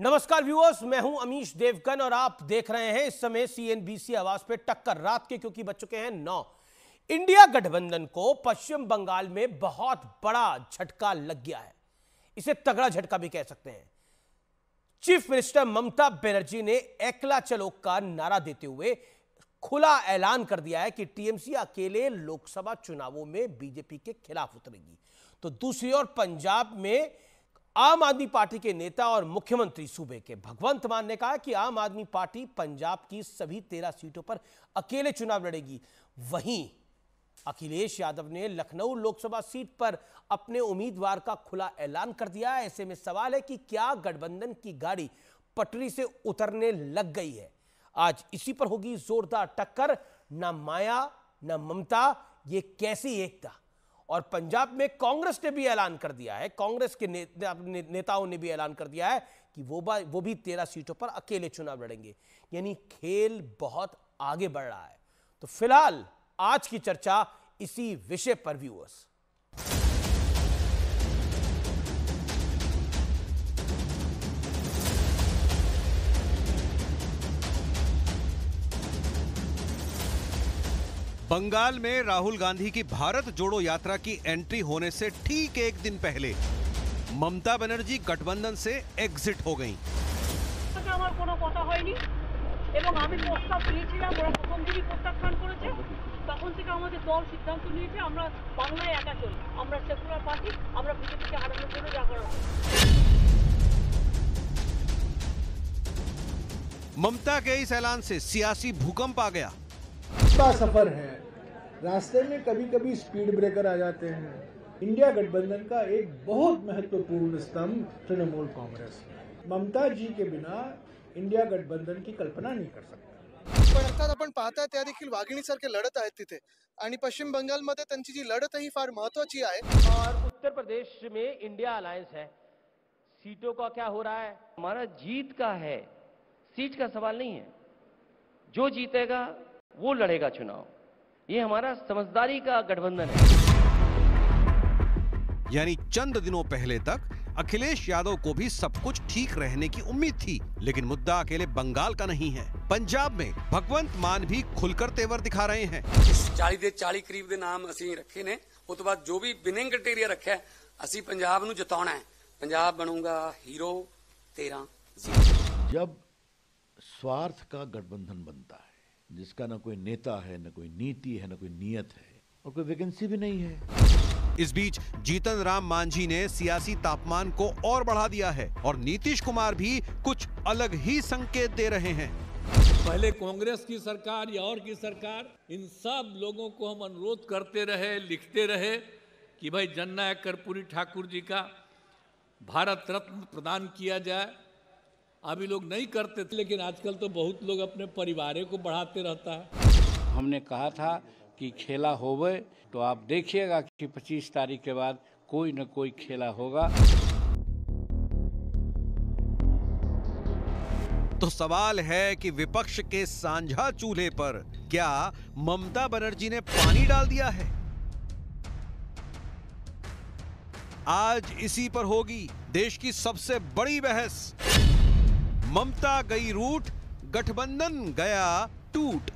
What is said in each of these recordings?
नमस्कार व्यूअर्स, मैं हूं अमीश देवगन और आप देख रहे हैं इस समय सीएनबीसी आवाज पे टक्कर रात के, क्योंकि बज चुके हैं 9। इंडिया गठबंधन को पश्चिम बंगाल में बहुत बड़ा झटका लग गया है। इसे तगड़ा झटका भी कह सकते हैं। चीफ मिनिस्टर ममता बनर्जी ने एकला चलो का नारा देते हुए खुला ऐलान कर दिया है कि टीएमसी अकेले लोकसभा चुनावों में बीजेपी के खिलाफ उतरेगी। तो दूसरी ओर पंजाब में आम आदमी पार्टी के नेता और मुख्यमंत्री सूबे के भगवंत मान ने कहा कि आम आदमी पार्टी पंजाब की सभी 13 सीटों पर अकेले चुनाव लड़ेगी। वहीं अखिलेश यादव ने लखनऊ लोकसभा सीट पर अपने उम्मीदवार का खुला ऐलान कर दिया है। ऐसे में सवाल है कि क्या गठबंधन की गाड़ी पटरी से उतरने लग गई है? आज इसी पर होगी जोरदार टक्कर। ना माया ना ममता, ये कैसी एकता। और पंजाब में कांग्रेस ने भी ऐलान कर दिया है, कांग्रेस के नेताओं ने भी ऐलान कर दिया है कि वो भी 13 सीटों पर अकेले चुनाव लड़ेंगे। यानी खेल बहुत आगे बढ़ रहा है। तो फिलहाल आज की चर्चा इसी विषय पर व्यूअर्स। बंगाल में राहुल गांधी की भारत जोड़ो यात्रा की एंट्री होने से ठीक एक दिन पहले ममता बनर्जी गठबंधन से एग्जिट हो गईं। ममता के इस ऐलान से सियासी भूकंप आ गया। का सफर है, रास्ते में कभी कभी स्पीड ब्रेकर आ जाते हैं। इंडिया गठबंधन का एक बहुत महत्वपूर्ण स्तंभ तृणमूल कांग्रेस है। ममता जी के बिना इंडिया गठबंधन की कल्पना नहीं कर सकता। पण अर्थात आपण पाहताय त्या देखील वाघिणीसारखे लढत आहेत तिथे, आणि पश्चिम बंगालमध्ये त्यांची जी लढत ही फार महत्त्वाची आहे। और उत्तर प्रदेश में इंडिया अलायंस है, सीटों का क्या हो रहा है? हमारा जीत का है, सीट का सवाल नहीं है। जो जीतेगा वो लड़ेगा चुनाव। ये हमारा समझदारी का गठबंधन है। यानी चंद दिनों पहले तक अखिलेश यादव को भी सब कुछ ठीक रहने की उम्मीद थी, लेकिन मुद्दा अकेले बंगाल का नहीं है। पंजाब में भगवंत मान भी खुलकर तेवर दिखा रहे हैं। 40 ਦੇ 40 ਕਰੀਬ ਦੇ ਨਾਮ ਅਸੀਂ ਰੱਖੇ ਨੇ। ਉਸ ਤੋਂ ਬਾਅਦ ਜੋ ਵੀ ਵਿਨਿੰਗ ਕ੍ਰਾਈਟੇਰੀਆ ਰੱਖਿਆ ਹੈ, ਅਸੀਂ ਪੰਜਾਬ ਨੂੰ ਜਿਤਾਉਣਾ ਹੈ। पंजाब बनूंगा हीरो 13 जीत। जब स्वार्थ का गठबंधन बनता है, जिसका ना कोई नेता है, ना कोई नीति है, ना कोई नीयत है और कोई वैकेंसी भी नहीं है। इस बीच जीतन राम मांझी ने सियासी तापमान को और बढ़ा दिया है और नीतीश कुमार भी कुछ अलग ही संकेत दे रहे हैं। पहले कांग्रेस की सरकार या और की सरकार, इन सब लोगों को हम अनुरोध करते रहे, लिखते रहे कि भाई जननायक कर्पूरी ठाकुर जी का भारत रत्न प्रदान किया जाए। अभी लोग नहीं करते थे, लेकिन आजकल तो बहुत लोग अपने परिवार को बढ़ाते रहता है। हमने कहा था कि खेला होवे, तो आप देखिएगा कि 25 तारीख के बाद कोई न कोई खेला होगा। तो सवाल है कि विपक्ष के सांझा चूल्हे पर क्या ममता बनर्जी ने पानी डाल दिया है? आज इसी पर होगी देश की सबसे बड़ी बहस। ममता गई रूठ, गठबंधन गया टूट।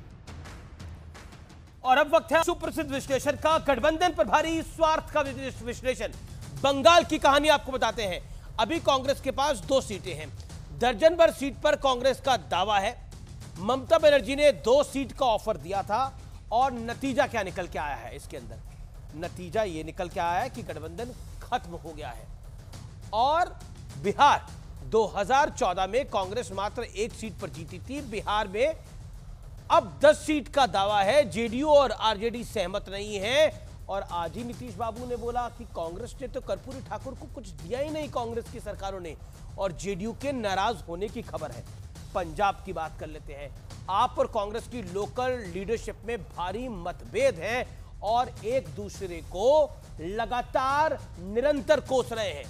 और अब वक्त है सुप्रसिद्ध विश्लेषण का, गठबंधन पर भारी स्वार्थ का विश्लेषण। बंगाल की कहानी आपको बताते हैं। अभी कांग्रेस के पास 2 सीटें हैं। दर्जन भर सीट पर कांग्रेस का दावा है। ममता बनर्जी ने 2 सीट का ऑफर दिया था और नतीजा क्या निकल के आया है? इसके अंदर नतीजा ये निकल के आया है कि गठबंधन खत्म हो गया है। और बिहार 2014 में कांग्रेस मात्र 1 सीट पर जीती थी। बिहार में अब 10 सीट का दावा है। जेडीयू और आरजेडी सहमत नहीं है। और आज ही नीतीश बाबू ने बोला कि कांग्रेस ने तो कर्पूरी ठाकुर को कुछ दिया ही नहीं, कांग्रेस की सरकारों ने। और जेडीयू के नाराज होने की खबर है। पंजाब की बात कर लेते हैं। आप और कांग्रेस की लोकल लीडरशिप में भारी मतभेद हैं और एक दूसरे को लगातार निरंतर कोस रहे हैं।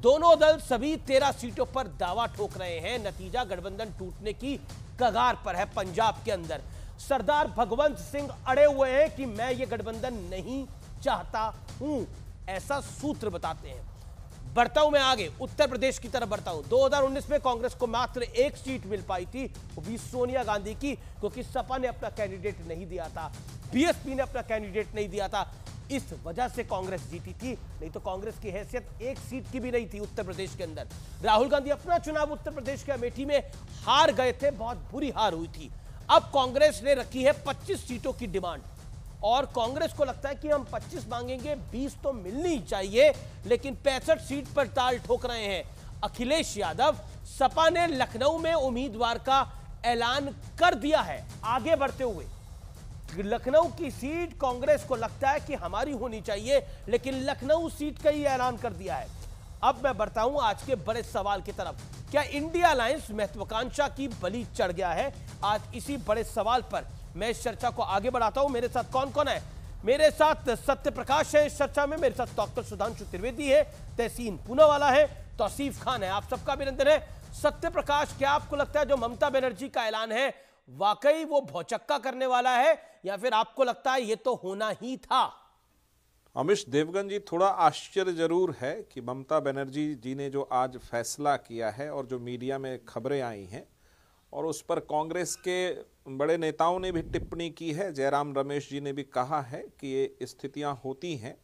दोनों दल सभी 13 सीटों पर दावा ठोक रहे हैं। नतीजा गठबंधन टूटने की कगार पर है। पंजाब के अंदर सरदार भगवंत सिंह अड़े हुए हैं कि मैं ये गठबंधन नहीं चाहता हूं, ऐसा सूत्र बताते हैं। बढ़ता हूं मैं आगे, उत्तर प्रदेश की तरफ बढ़ता हूं। 2019 में कांग्रेस को मात्र 1 सीट मिल पाई थी, वो भी सोनिया गांधी की, क्योंकि सपा ने अपना कैंडिडेट नहीं दिया था, बीएसपी ने अपना कैंडिडेट नहीं दिया था। इस वजह से कांग्रेस जीती थी, नहीं तो कांग्रेस की हैसियत 1 सीट की भी नहीं थी उत्तर प्रदेश के अंदर। राहुल गांधी अपना चुनाव उत्तर प्रदेश के अमेठी में हार गए थे, बहुत बुरी हार हुई थी। अब कांग्रेस ने रखी है 25 सीटों की डिमांड, और कांग्रेस को लगता है कि हम 25 मांगेंगे, 20 तो मिलनी चाहिए, लेकिन 65 सीट पर ताल ठोक रहे हैं अखिलेश यादव। सपा ने लखनऊ में उम्मीदवार का ऐलान कर दिया है। आगे बढ़ते हुए लखनऊ की सीट कांग्रेस को लगता है कि हमारी होनी चाहिए, लेकिन लखनऊ सीट का ही ऐलान कर दिया है। अब मैं बढ़ता हूं आज के बड़े सवाल की तरफ, क्या इंडिया अलायंस महत्वाकांक्षा की बलि चढ़ गया है? आज इसी बड़े सवाल पर मैं इस चर्चा को आगे बढ़ाता हूं। मेरे साथ कौन कौन है? मेरे साथ सत्य प्रकाश है इस चर्चा में, मेरे साथ डॉक्टर सुधांशु त्रिवेदी है, तहसीन पूनावाला है, तौसीफ खान है। आप सबका अभिनंदन है। सत्य प्रकाश, क्या आपको लगता है जो ममता बनर्जी का ऐलान है वाकई वो भौचक्का करने वाला है, या फिर आपको लगता है ये तो होना ही था? अमिश देवगन जी, थोड़ा आश्चर्य जरूर है कि ममता बनर्जी जी ने जो आज फैसला किया है और जो मीडिया में खबरें आई हैं और उस पर कांग्रेस के बड़े नेताओं ने भी टिप्पणी की है, जयराम रमेश जी ने भी कहा है कि ये स्थितियां होती हैं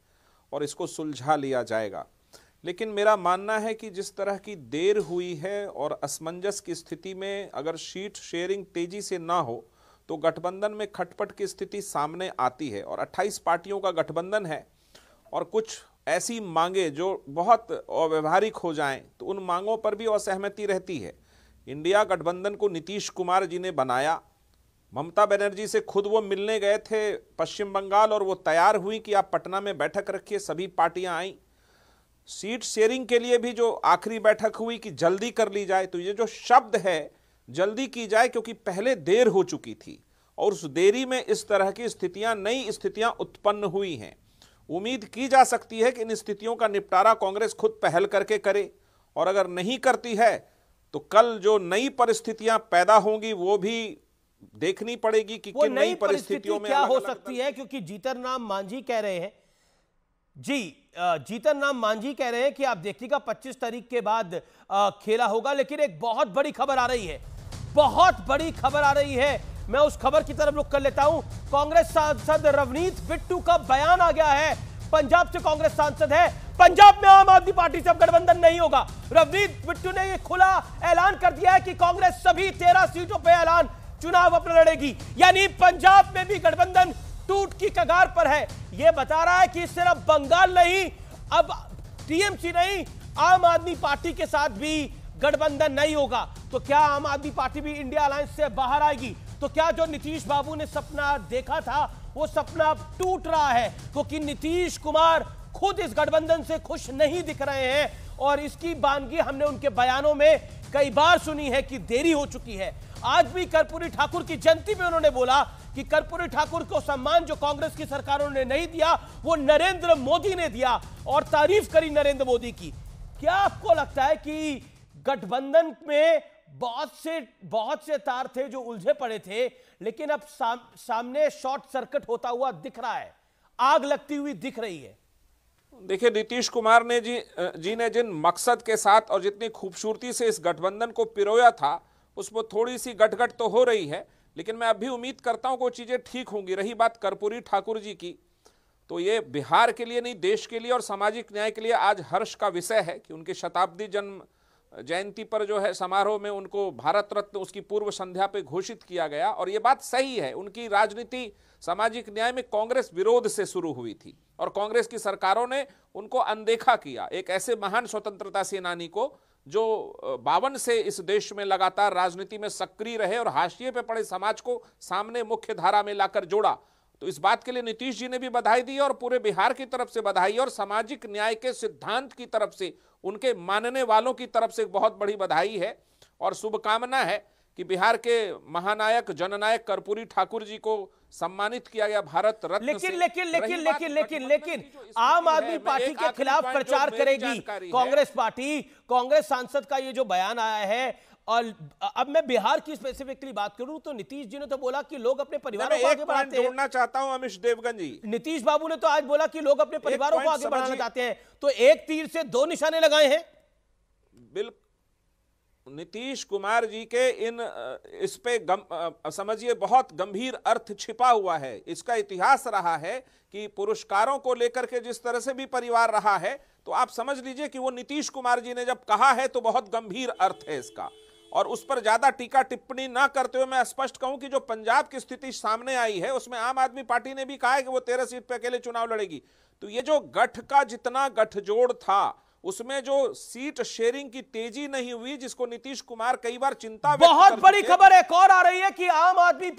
और इसको सुलझा लिया जाएगा। लेकिन मेरा मानना है कि जिस तरह की देर हुई है और असमंजस की स्थिति में अगर सीट शेयरिंग तेजी से ना हो तो गठबंधन में खटपट की स्थिति सामने आती है। और 28 पार्टियों का गठबंधन है और कुछ ऐसी मांगे जो बहुत अव्यवहारिक हो जाएं तो उन मांगों पर भी असहमति रहती है। इंडिया गठबंधन को नीतीश कुमार जी ने बनाया, ममता बनर्जी से खुद वो मिलने गए थे पश्चिम बंगाल और वो तैयार हुई कि आप पटना में बैठक रखिए, सभी पार्टियां आईं। सीट शेयरिंग के लिए भी जो आखिरी बैठक हुई कि जल्दी कर ली जाए, तो ये जो शब्द है जल्दी की जाए, क्योंकि पहले देर हो चुकी थी और उस देरी में इस तरह की स्थितियां, नई स्थितियां उत्पन्न हुई हैं। उम्मीद की जा सकती है कि इन स्थितियों का निपटारा कांग्रेस खुद पहल करके करे, और अगर नहीं करती है तो कल जो नई परिस्थितियां पैदा होंगी वो भी देखनी पड़ेगी कि किन नई परिस्थितियों में क्या हो सकती है। क्योंकि जीतन राम मांझी कह रहे हैं जीतन राम मांझी कह रहे हैं कि आप देखिएगा 25 तारीख के बाद खेला होगा। लेकिन एक बहुत बड़ी खबर आ रही है, बहुत बड़ी खबर आ रही है, मैं उस खबर की तरफ रुख कर लेता हूं। कांग्रेस सांसद रवनीत बिट्टू का बयान आ गया है। पंजाब से कांग्रेस सांसद है, पंजाब में आम आदमी पार्टी से अब गठबंधन नहीं होगा। रवनीत बिट्टू ने यह खुला ऐलान कर दिया है कि कांग्रेस सभी 13 सीटों पर ऐलान चुनाव अपना लड़ेगी, यानी पंजाब में भी गठबंधन टूट की कगार पर है। यह बता रहा है कि सिर्फ बंगाल नहीं, अब टीएमसी नहीं, आम आदमी पार्टी के साथ भी गठबंधन नहीं होगा। तो क्या आम आदमी पार्टी भी इंडिया अलायंस से बाहर आएगी? तो क्या जो नीतीश बाबू ने सपना देखा था वो सपना अब टूट रहा है? क्योंकि नीतीश कुमार खुद इस गठबंधन से खुश नहीं दिख रहे हैं और इसकी बानगी हमने उनके बयानों में कई बार सुनी है कि देरी हो चुकी है। आज भी कर्पूरी ठाकुर की जयंती में उन्होंने बोला कि कर्पूरी ठाकुर को सम्मान जो कांग्रेस की सरकारों ने नहीं दिया वो नरेंद्र मोदी ने दिया, और तारीफ करी नरेंद्र मोदी की। क्या आपको लगता है कि गठबंधन में बहुत से तार थे जो उलझे पड़े थे, लेकिन अब सामने शॉर्ट सर्किट होता हुआ दिख रहा है, आग लगती हुई दिख रही है? देखिए, नीतीश कुमार ने जी ने जिन मकसद के साथ और जितनी खूबसूरती से इस गठबंधन को पिरोया था उसमें थोड़ी सी गटगट तो हो रही है, लेकिन मैं अभी उम्मीद करता हूं कि वो चीजें ठीक होंगी। रही बात कर्पूरी ठाकुर जी की, तो ये बिहार के लिए नहीं, देश के लिए और सामाजिक न्याय के लिए आज हर्ष का विषय है कि उनके शताब्दी जन्म जयंती पर जो है समारोह में उनको भारत रत्न उसकी पूर्व संध्या पे घोषित किया गया। और ये बात सही है, उनकी राजनीति सामाजिक न्याय में कांग्रेस विरोध से शुरू हुई थी और कांग्रेस की सरकारों ने उनको अनदेखा किया। एक ऐसे महान स्वतंत्रता सेनानी को जो 52 से इस देश में लगातार राजनीति में सक्रिय रहे और हाशिए पे पड़े समाज को सामने मुख्य धारा में लाकर जोड़ा, तो इस बात के लिए नीतीश जी ने भी बधाई दी और पूरे बिहार की तरफ से बधाई, और सामाजिक न्याय के सिद्धांत की तरफ से उनके मानने वालों की तरफ से एक बहुत बड़ी बधाई है और शुभकामना है कि बिहार के महानायक जननायक कर्पूरी ठाकुर जी को सम्मानित किया गया भारत रत्न। लेकिन आम आदमी पार्टी के खिलाफ प्रचार करेगी कांग्रेस पार्टी। कांग्रेस सांसद का ये जो बयान आया है और अब मैं बिहार की स्पेसिफिकली बात करूं तो नीतीश जी ने तो बोला कि लोग अपने परिवारों को आगे बढ़ाते हैं। जोड़ना चाहता हूं अमिश देवगन जी, नीतीश बाबू ने तो आज बोला कि लोग अपने परिवारों को आगे बढ़ाना चाहते हैं, तो एक तीर से दो निशाने लगाए हैं। बिल्कुल नीतीश कुमार जी के इस पे समझिए बहुत गंभीर अर्थ छिपा हुआ है। इसका इतिहास रहा है कि पुरस्कारों को लेकर के जिस तरह से भी परिवार रहा है, तो आप समझ लीजिए कि वो नीतीश कुमार जी ने जब कहा है तो बहुत गंभीर अर्थ है इसका। और उस पर ज्यादा टीका टिप्पणी ना करते हुए मैं स्पष्ट कहूं कि जो पंजाब की स्थिति सामने आई है उसमें आम आदमी पार्टी ने भी कहा है कि वो 13 सीट पे अकेले चुनाव लड़ेगी। तो ये जो गठ का जितना गठजोड़ था उसमें जो सीट शेयरिंग की तेजी नहीं हुई, जिसको नीतीश कुमार कई बार चिंता बहुत बड़ी खबर एक और आ रही है कि आम आदमी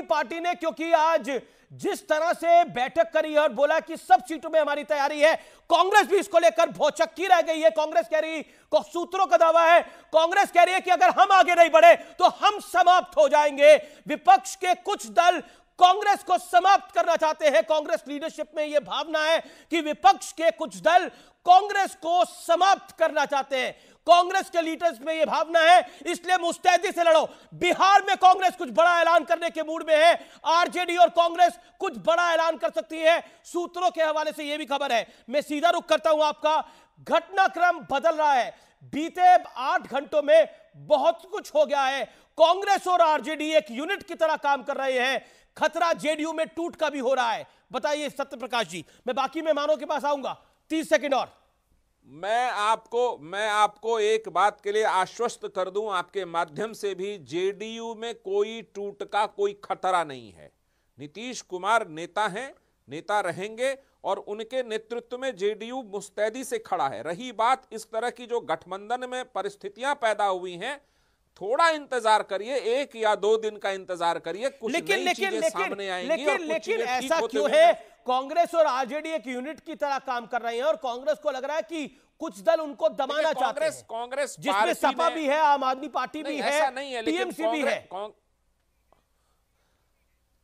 पार्टी ने, क्योंकि आज जिस तरह से बैठक करी और बोला कि सब सीटों में हमारी तैयारी है, कांग्रेस भी इसको लेकर भौचक्की रह गई है। कांग्रेस कह रही, सूत्रों का दावा है, कांग्रेस कह रही है कि अगर हम आगे नहीं बढ़े तो हम समाप्त हो जाएंगे। विपक्ष के कुछ दल कांग्रेस को समाप्त करना चाहते हैं। कांग्रेस लीडरशिप में यह भावना है कि विपक्ष के कुछ दल कांग्रेस को समाप्त करना चाहते हैं। कांग्रेस के लीडर्स में यह भावना है, इसलिए मुस्तैदी से लड़ो। बिहार में कांग्रेस कुछ बड़ा ऐलान करने के मूड में है। आरजेडी और कांग्रेस कुछ बड़ा ऐलान कर सकती है, सूत्रों के हवाले से यह भी खबर है। मैं सीधा रुख करता हूं आपका। घटनाक्रम बदल रहा है। बीते 8 घंटों में बहुत कुछ हो गया है। कांग्रेस और आरजेडी एक यूनिट की तरह काम कर रहे हैं। खतरा जेडीयू में टूट का भी हो रहा है। बताइए सत्यप्रकाश जी, मैं बाकी मेहमानों के पास आऊंगा। 30 सेकंड और। मैं आपको एक बात के लिए आश्वस्त कर दूं आपके माध्यम से भी, जेडीयू में कोई टूट का कोई खतरा नहीं है। नीतीश कुमार नेता हैं, नेता रहेंगे और उनके नेतृत्व में जेडीयू मुस्तैदी से खड़ा है। रही बात इस तरह की जो गठबंधन में परिस्थितियां पैदा हुई हैं, थोड़ा इंतजार करिए, 1 या 2 दिन का इंतजार करिए, कुछ नई चीजें सामने आएंगी। लेकिन ऐसा क्यों है? कांग्रेस और आरजेडी एक यूनिट की तरह काम कर रहे हैं और कांग्रेस को लग रहा है कि कुछ दल उनको दबाना चाहते हैं। कांग्रेस जिसमें सपा भी है, आम आदमी पार्टी भी है, टीएमसी भी है।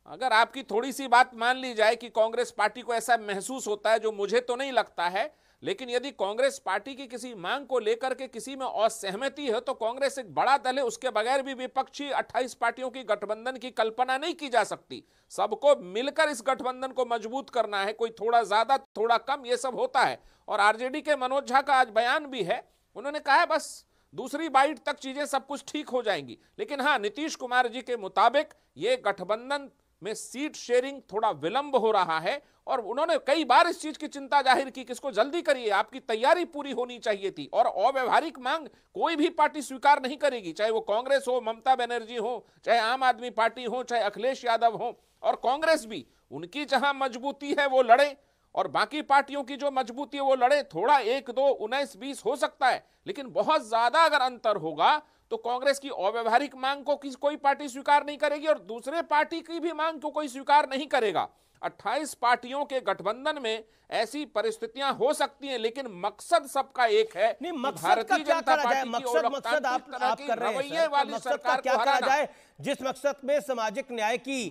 अगर आपकी थोड़ी सी बात मान ली जाए कि कांग्रेस पार्टी को ऐसा महसूस होता है, जो मुझे तो नहीं लगता है, लेकिन यदि कांग्रेस पार्टी की किसी मांग को लेकर के किसी में असहमति है तो कांग्रेस एक बड़ा दल है, उसके बगैर भी विपक्षी 28 पार्टियों की गठबंधन की कल्पना नहीं की जा सकती। सबको मिलकर इस गठबंधन को मजबूत करना है, कोई थोड़ा ज्यादा थोड़ा कम ये सब होता है। और आरजेडी के मनोज झा का आज बयान भी है, उन्होंने कहा है बस दूसरी बाइट तक चीजें सब कुछ ठीक हो जाएंगी। लेकिन हाँ, नीतीश कुमार जी के मुताबिक ये गठबंधन में सीट शेयरिंग थोड़ा विलंब हो रहा है और उन्होंने कई बार इस चीज की चिंता जाहिर की कि इसको जल्दी करिए, आपकी तैयारी पूरी होनी चाहिए थी। और अव्यवहारिक मांग कोई भी पार्टी स्वीकार नहीं करेगी, चाहे वो कांग्रेस हो, ममता बनर्जी हो, चाहे आम आदमी पार्टी हो, चाहे अखिलेश यादव हो। और कांग्रेस भी उनकी जहां मजबूती है वो लड़े और बाकी पार्टियों की जो मजबूती है वो लड़े। थोड़ा 1, 2, 19, 20 हो सकता है, लेकिन बहुत ज्यादा अगर अंतर होगा तो कांग्रेस की अव्यवहारिक मांग को कोई पार्टी स्वीकार नहीं करेगी और दूसरे पार्टी की भी मांग को कोई स्वीकार नहीं करेगा। 28 पार्टियों के गठबंधन में ऐसी परिस्थितियां हो सकती हैं, लेकिन मकसद सबका एक है। भारतीय जनता पार्टी की मकसद आप कर रहे हैं, वाली सरकार क्या करा जाए, जिस मकसद में सामाजिक न्याय की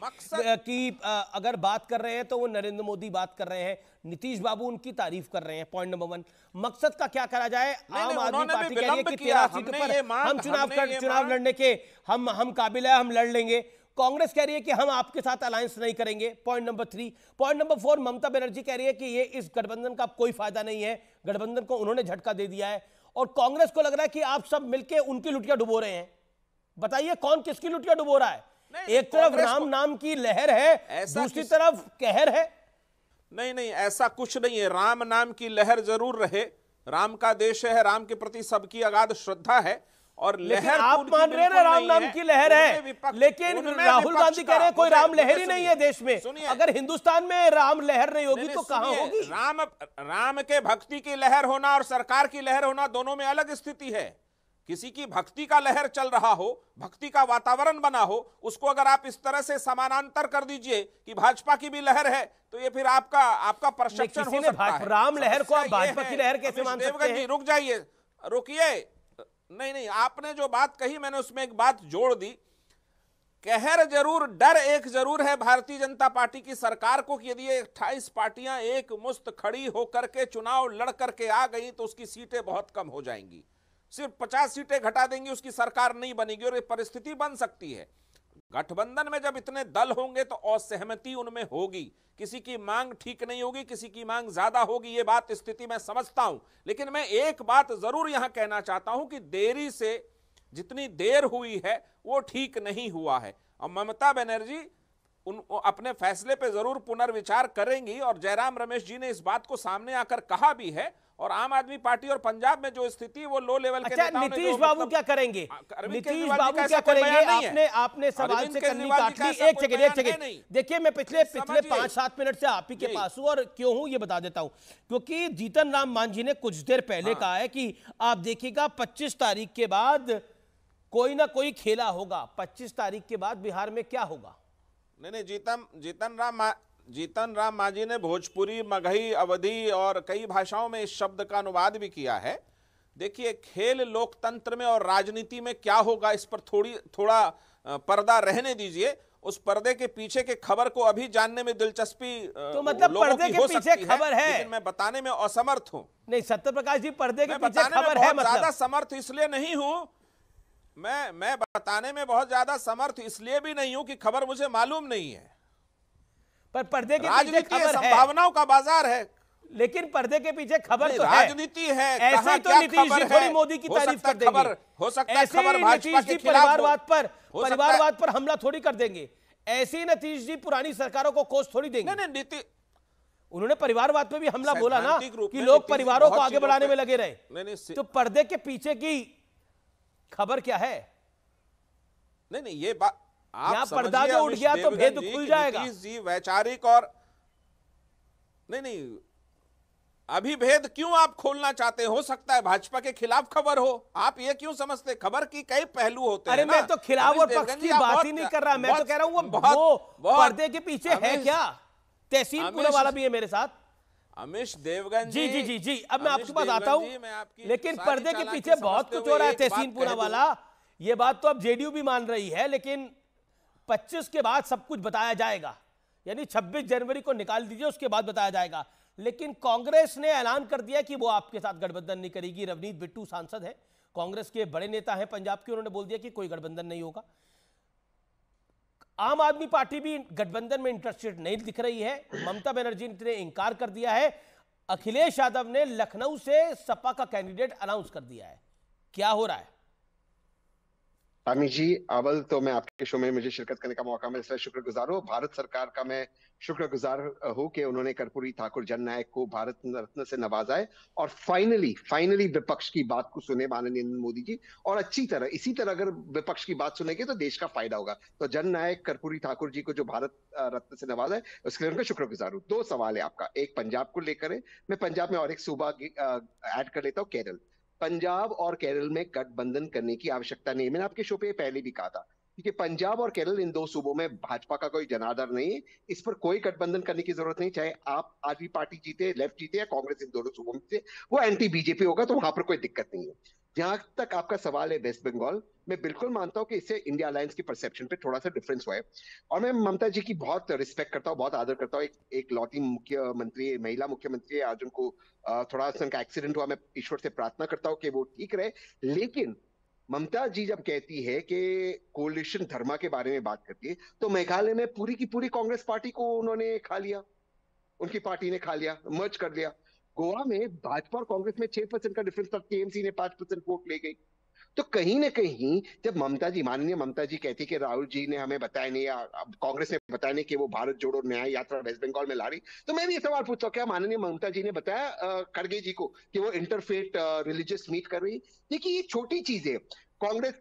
अगर बात कर रहे हैं तो वो नरेंद्र मोदी बात कर रहे हैं, नीतीश बाबू उनकी तारीफ कर रहे हैं। पॉइंट नंबर 1, मकसद का क्या करा जाए? आम आदमी पार्टी कह रही है कि 13 सीटों पर हम चुनाव लड़ने के हम काबिल है, हम लड़ लेंगे। कांग्रेस कह रही है कि हम आपके साथ अलायंस नहीं करेंगे। Point number 3। Point number 4, Mamata Banerjee कह रही है कि ये इस गठबंधन का कोई फायदा नहीं है, गठबंधन को उन्होंने झटका दे दिया है। और कांग्रेस को लग रहा है कि आप सब मिलकर उनकी लुटिया डुबो रहे हैं। बताइए कौन किसकी लुटिया डुबो रहा है? एक तरफ राम नाम की लहर है, दूसरी तरफ कहर है। नहीं, ऐसा कुछ नहीं है। राम नाम की लहर जरूर रहे, राम का देश है, राम के प्रति सबकी अगाध श्रद्धा है और लहर आप मान रहे हैं राम नाम की लहर है, लेकिन राहुल गांधी कह रहे हैं कोई राम लहर ही नहीं है देश में। अगर हिंदुस्तान में राम लहर नहीं होगी तो कहां होगी? राम के भक्ति की लहर होना और सरकार की लहर होना दोनों में अलग स्थिति है। किसी की भक्ति का लहर चल रहा हो, भक्ति का वातावरण बना हो, उसको अगर आप इस तरह से समानांतर कर दीजिए कि भाजपा की भी लहर है, तो ये फिर आपका परसेप्शन हो सकता है। राम लहर को आप भाजपा की लहर कैसे मान सकते हैं? रुक जाइए, रुकिए। नहीं, आपने जो बात कही मैंने उसमें एक बात जोड़ दी। कहर जरूर, डर एक जरूर है भारतीय जनता पार्टी की सरकार को कि यदि 28 पार्टियां एक मुश्त खड़ी होकर के चुनाव लड़ करके आ गई तो उसकी सीटें बहुत कम हो जाएंगी। सिर्फ 50 सीटें घटा देंगे उसकी सरकार नहीं बनेगी, और ये परिस्थिति बन सकती है। गठबंधन में जब इतने दल होंगे तो असहमति उनमें होगी, किसी की मांग ठीक नहीं होगी, किसी की मांग ज्यादा होगी, ये बात स्थिति मैं समझता हूं। लेकिन मैं एक बात जरूर यहां कहना चाहता हूं कि देरी से जितनी देर हुई है वो ठीक नहीं हुआ है, और ममता बनर्जी अपने फैसले पे जरूर पुनर्विचार करेंगी। और जयराम रमेश जी ने इस बात को सामने आकर कहा भी है, और आम आदमी पार्टी और पंजाब में जो स्थिति है वो लो लेवल के नेताओं ने नीतीश बाबू क्या करेंगे? नीतीश बाबू क्या करेंगे? आपने सवाल से करनी काट ली। एक सेकंड देखिए, मैं पिछले 5-7 मिनट से आप ही के पास हूं, और क्यों हूं ये बता देता हूं। क्योंकि जीतन राम मांझी ने कुछ देर पहले कहा है कि आप देखिएगा 25 तारीख के बाद कोई ना कोई खेला होगा। 25 तारीख के बाद बिहार में क्या होगा? नहीं, जीतन राम मांझी ने भोजपुरी, मगही, अवधी और कई भाषाओं में इस शब्द का अनुवाद भी किया है। देखिए, खेल लोकतंत्र में और राजनीति में क्या होगा, इस पर थोड़ा पर्दा रहने दीजिए। उस पर्दे के पीछे के खबर को अभी जानने में दिलचस्पी तो मतलब पर्दे के पीछे खबर है, लेकिन मैं बताने में असमर्थ हूं। नहीं सत्य प्रकाश जी, पर्दे के पीछे खबर है, मतलब ज्यादा समर्थ इसलिए नहीं हूं, मैं बताने में बहुत ज्यादा समर्थ इसलिए भी नहीं हूं कि खबर मुझे मालूम नहीं है, पर पर्दे के पीछे खबर संभावनाओं का बाजार है। लेकिन पर्दे के पीछे खबर तो राजनीति है। ऐसे ही तो नीतीश जी थोड़ी मोदी की तारीफ कर देंगे, हो सकता है खबर भाजपा के खिलाफ, परिवारवाद पर हमला थोड़ी कर देंगे। ऐसे ही नीतीश जी पुरानी सरकारों को कोस थोड़ी देंगे। नहीं, उन्होंने परिवारवाद पे भी हमला बोला ना कि लोग परिवारों को आगे बढ़ाने में लगे रहे। तो पर्दे के पीछे की खबर क्या है? नहीं, ये बात आप पर्दा जो उठ गया तो भेद खुल जाएगा। नीतीश जी वैचारिक और नहीं, अभी भेद क्यों आप खोलना चाहते? हो सकता है भाजपा के खिलाफ खबर हो, आप ये क्यों समझते? खबर की कई पहलू होते हैं। अरे मैं तो खिलाफ और पक्ष की बात ही नहीं कर रहा, मैं तो कह रहा हूं वो पर्दे के पीछे है क्या? तहसील पूरा वाला भी है मेरे साथ, अमीश देवगन जी। अब मैं आपके पास आता हूं, लेकिन पर्दे के पीछे बहुत कुछ हो रहा है। तहसील पूरा वाला, ये बात तो अब जेडीयू भी मान रही है, लेकिन 25 के बाद सब कुछ बताया जाएगा, यानी 26 जनवरी को निकाल दीजिए, उसके बाद बताया जाएगा। लेकिन कांग्रेस ने ऐलान कर दिया कि वो आपके साथ गठबंधन नहीं करेगी। रवनीत बिट्टू सांसद है, कांग्रेस के बड़े नेता हैं पंजाब के, उन्होंने बोल दिया कि कोई गठबंधन नहीं होगा। आम आदमी पार्टी भी गठबंधन में इंटरेस्टेड नहीं दिख रही है। ममता बनर्जी ने इंकार कर दिया है। अखिलेश यादव ने लखनऊ से सपा का कैंडिडेट अनाउंस कर दिया है। क्या हो रहा है? अमित जी, अव्वल तो मैं आपके शो में मुझे शिरकत करने का मौका मिला, इसलिए शुक्रगुजार हूँ। भारत सरकार का मैं शुक्रगुजार हूँ कि उन्होंने कर्पूरी ठाकुर जननायक को भारत रत्न से नवाजा है, और फाइनली विपक्ष की बात को सुने माननीय मोदी जी, और अच्छी तरह इसी तरह अगर विपक्ष की बात सुनेंगे तो देश का फायदा होगा। तो जननायक कर्पूरी ठाकुर जी को जो भारत रत्न से नवाजा है, उसके लिए उनका शुक्रगुजार हूँ। 2 सवाल है आपका, एक पंजाब को लेकर है, मैं पंजाब में और एक सूबा ऐड कर लेता हूँ, केरल। पंजाब और केरल में गठबंधन करने की आवश्यकता नहीं है, मैंने आपके शो पे पहले भी कहा था, क्योंकि पंजाब और केरल इन 2 सूबों में भाजपा का कोई जनाधार नहीं है, इस पर कोई गठबंधन करने की जरूरत नहीं। चाहे आप आदमी पार्टी जीते, लेफ्ट जीते या कांग्रेस, इन दोनों सूबों में से वो एंटी बीजेपी होगा, तो वहां पर कोई दिक्कत नहीं है। जहां तक आपका सवाल है वेस्ट बंगाल, मैं बिल्कुल मानता हूं कि इससे इंडिया अलायंस की परसेप्शन पे थोड़ा सा डिफरेंस हुआ है, और मैं ममता जी की बहुत रिस्पेक्ट करता हूं, बहुत आदर करता हूं। एक लौटी मुख्यमंत्री, महिला मुख्यमंत्री, आज उनको थोड़ा सा उनका एक्सीडेंट हुआ, मैं ईश्वर से प्रार्थना करता हूं कि वो ठीक रहे। लेकिन ममता जी जब कहती है कि कोलिशन धर्मा के बारे में बात करती है, तो मेघालय में पूरी की पूरी कांग्रेस पार्टी को उन्होंने खा लिया, उनकी पार्टी ने खा लिया, मर्ज कर लिया। गोवा में भाजपा और कांग्रेस में 6% का डिफरेंस था, टीएमसी ने 5% वोट ले गई। तो कहीं ना कहीं जब माननीय ममता जी कहती कि राहुल जी ने हमें बताया नहीं, कांग्रेस ने बताया नहीं कि वो भारत जोड़ो न्याय यात्रा वेस्ट बंगाल में ला रही, तो मैं भी ये सवाल पूछता हूँ, क्या माननीय ममता जी ने बताया खड़गे जी को कि वो इंटरफेथ रिलीजियस मीट कर रही? देखिए, ये छोटी चीज है। कांग्रेस,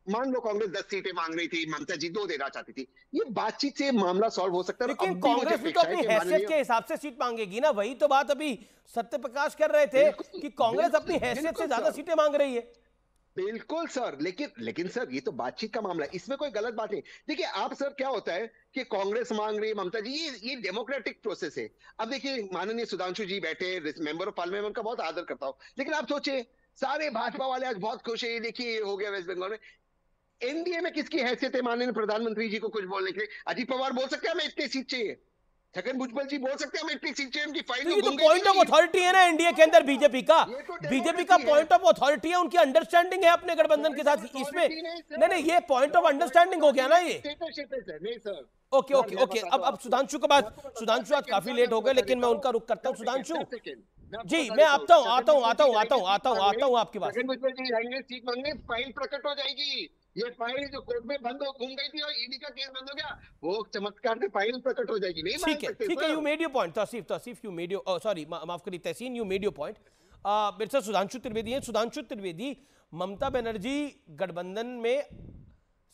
मान लो कांग्रेस 10 सीटें मांग रही थी, ममता जी 2 देना चाहती थी, ये बातचीत से मामला सॉल्व हो सकता है। लेकिन कांग्रेस भी तो अपनी हैसियत के हिसाब से सीट मांगेगी ना, वही तो बात अभी सत्य प्रकाश कर रहे थे कि कांग्रेस अपनी हैसियत से ज्यादा सीटें मांग रही है। बिल्कुल सर, लेकिन सर ये तो बातचीत का मामला है, इसमें कोई गलत बात नहीं। देखिए आप सर, क्या होता है कि कांग्रेस मांग रही है, ममता जी, ये डेमोक्रेटिक प्रोसेस है। अब देखिए माननीय सुधांशु जी बैठे, मेंबर ऑफ पार्लियामेंट, उनका बहुत आदर करता हूं, लेकिन आप सोचिए सारे भाजपा वाले आज बहुत खुश है, देखिए ये हो गया वेस्ट बंगाल में। एनडीए में किसकी हैसियत है माननीय प्रधानमंत्री जी को कुछ बोलने के लिए? अजीत पवार बोल सकते हैं हमें इतनी सीट चाहिए? छगन भुजबल जी बोल सकते हैं हम एंटी सीजेएम की फाइल तो ये तो पॉइंट ऑफ अथॉरिटी है ना एनडीए के अंदर बीजेपी का। बीजेपी का पॉइंट ऑफ अथॉरिटी है, उनकी अंडरस्टैंडिंग है अपने गठबंधन के साथ। इसमें नहीं, ये पॉइंट ऑफ अंडरस्टैंडिंग हो गया ना ये। नहीं सर, ओके ओके ओके, अब सुधांशु के बाद, सुधांशु आज काफी लेट हो गए, लेकिन मैं उनका रुख करता हूँ। सुधांशु जी, मैं आता हूँ आपके पास। छगन भुजबल जी आएंगे सीट मांगने, फाइल प्रकट हो जाएगी। ये फाइल जो कोर्ट में बंद हो घूम गई थी और ईडी का केस बंद हो गया, वो चमत्कार से फाइल प्रकट हो जाएगी। नहीं ठीक है, you made your point. Tauseef you made your, sorry माफ करिए Tehseen, you made your point. मेरे साथ सुधांशु त्रिवेदी हैं। सुधांशु त्रिवेदी, ममता बनर्जी गठबंधन में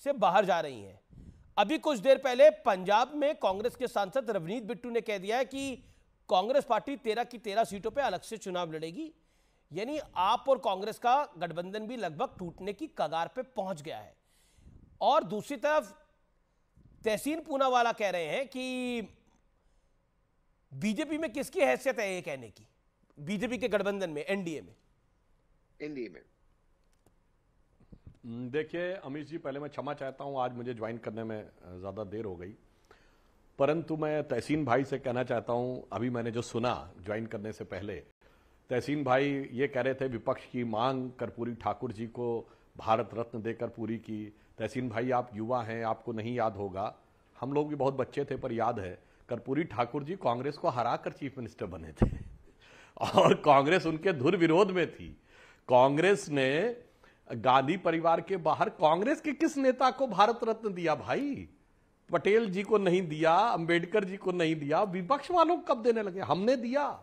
से बाहर जा रही हैं। अभी कुछ देर पहले पंजाब में कांग्रेस के सांसद रवनीत बिट्टू ने कह दिया है कि कांग्रेस पार्टी 13 की 13 सीटों पे अलग से चुनाव लड़ेगी। यानी आप और कांग्रेस का गठबंधन भी लगभग टूटने की कगार पे पहुंच गया है। और दूसरी तरफ तहसीन पूनावाला कह रहे हैं कि बीजेपी में किसकी हैसियत है ये कहने की, बीजेपी के गठबंधन में, एनडीए में। देखिए अमित जी, पहले मैं क्षमा चाहता हूं, आज मुझे ज्वाइन करने में ज़्यादा देर हो गई, परंतु मैं तहसीन भाई से कहना चाहता हूं, अभी मैंने जो सुना ज्वाइन करने से पहले, तहसीन भाई ये कह रहे थे विपक्ष की मांग कर्पूरी ठाकुर जी को भारत रत्न देकर पूरी की। तहसीन भाई आप युवा हैं, आपको नहीं याद होगा, हम लोग भी बहुत बच्चे थे पर याद है, कर्पूरी ठाकुर जी कांग्रेस को हराकर चीफ मिनिस्टर बने थे और कांग्रेस उनके धुर विरोध में थी। कांग्रेस ने गांधी परिवार के बाहर कांग्रेस के किस नेता को भारत रत्न दिया भाई? पटेल जी को नहीं दिया, अंबेडकर जी को नहीं दिया, विपक्ष वालों को कब देने लगे? हमने दिया।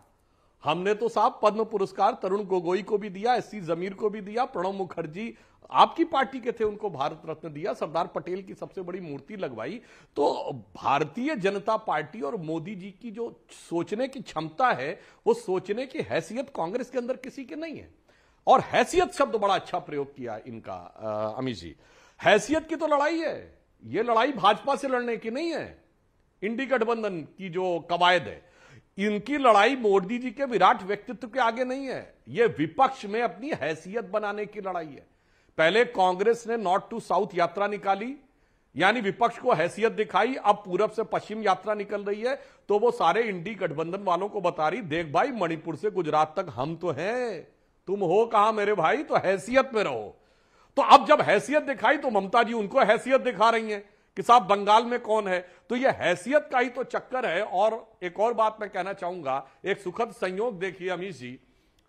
हमने तो साहब पद्म पुरस्कार तरुण गोगोई को भी दिया, एससी जमीर को भी दिया, प्रणब मुखर्जी आपकी पार्टी के थे उनको भारत रत्न दिया, सरदार पटेल की सबसे बड़ी मूर्ति लगवाई। तो भारतीय जनता पार्टी और मोदी जी की जो सोचने की क्षमता है, वो सोचने की हैसियत कांग्रेस के अंदर किसी की नहीं है। और हैसियत शब्द बड़ा अच्छा प्रयोग किया इनका अमित जी। हैसियत की तो लड़ाई है, ये लड़ाई भाजपा से लड़ने की नहीं है। इंडी गठबंधन की जो कवायद है, इनकी लड़ाई मोदी जी के विराट व्यक्तित्व के आगे नहीं है, ये विपक्ष में अपनी हैसियत बनाने की लड़ाई है। पहले कांग्रेस ने नॉर्थ टू साउथ यात्रा निकाली, यानी विपक्ष को हैसियत दिखाई, अब पूरब से पश्चिम यात्रा निकल रही है, तो वो सारे इंडी गठबंधन वालों को बता रही, देख भाई मणिपुर से गुजरात तक हम तो हैं, तुम हो कहां मेरे भाई, तो हैसियत में रहो। तो अब जब हैसियत दिखाई तो ममता जी उनको हैसियत दिखा रही हैं कि साहब बंगाल में कौन है, तो यह हैसियत का ही तो चक्कर है। और एक और बात मैं कहना चाहूंगा, एक सुखद संयोग देखिए अमित जी,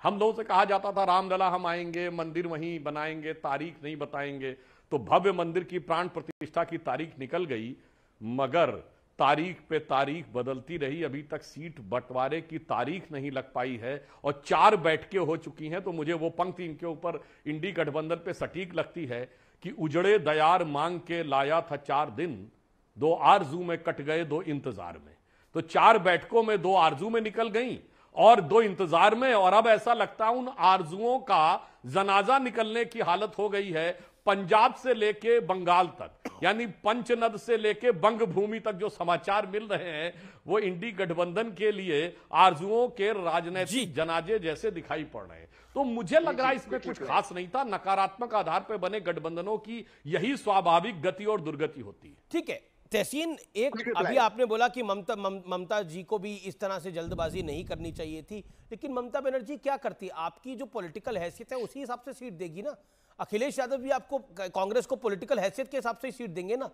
हम लोगों से कहा जाता था रामलला हम आएंगे, मंदिर वहीं बनाएंगे, तारीख नहीं बताएंगे, तो भव्य मंदिर की प्राण प्रतिष्ठा की तारीख निकल गई, मगर तारीख पे तारीख बदलती रही, अभी तक सीट बंटवारे की तारीख नहीं लग पाई है और 4 बैठकें हो चुकी हैं। तो मुझे वो पंक्ति इनके ऊपर इंडी गठबंधन पे सटीक लगती है कि उजड़े दयार मांग के लाया था 4 दिन, 2 आरजू में कट गए 2 इंतजार में। तो 4 बैठकों में 2 आरजू में निकल गई और 2 इंतजार में, और अब ऐसा लगता है उन आरजुओं का जनाजा निकलने की हालत हो गई है। पंजाब से लेके बंगाल तक, यानी पंचनद से लेके बंग भूमि तक जो समाचार मिल रहे हैं, वो इंडी गठबंधन के लिए आरजुओं के राजनीतिक जनाजे जैसे दिखाई पड़ रहे हैं। तो मुझे लग रहा है इसमें कुछ खास नहीं था, नकारात्मक आधार पर बने गठबंधनों की यही स्वाभाविक गति और दुर्गति होती है। ठीक है तहसीन, एक अभी आपने बोला कि ममता जी को भी इस तरह से जल्दबाजी नहीं करनी चाहिए थी, लेकिन ममता बनर्जी क्या करती? आपकी जो पॉलिटिकल हैसियत है उसी हिसाब से सीट देगी ना। अखिलेश यादव भी आपको कांग्रेस को पॉलिटिकल हैसियत के हिसाब से ही सीट देंगे ना।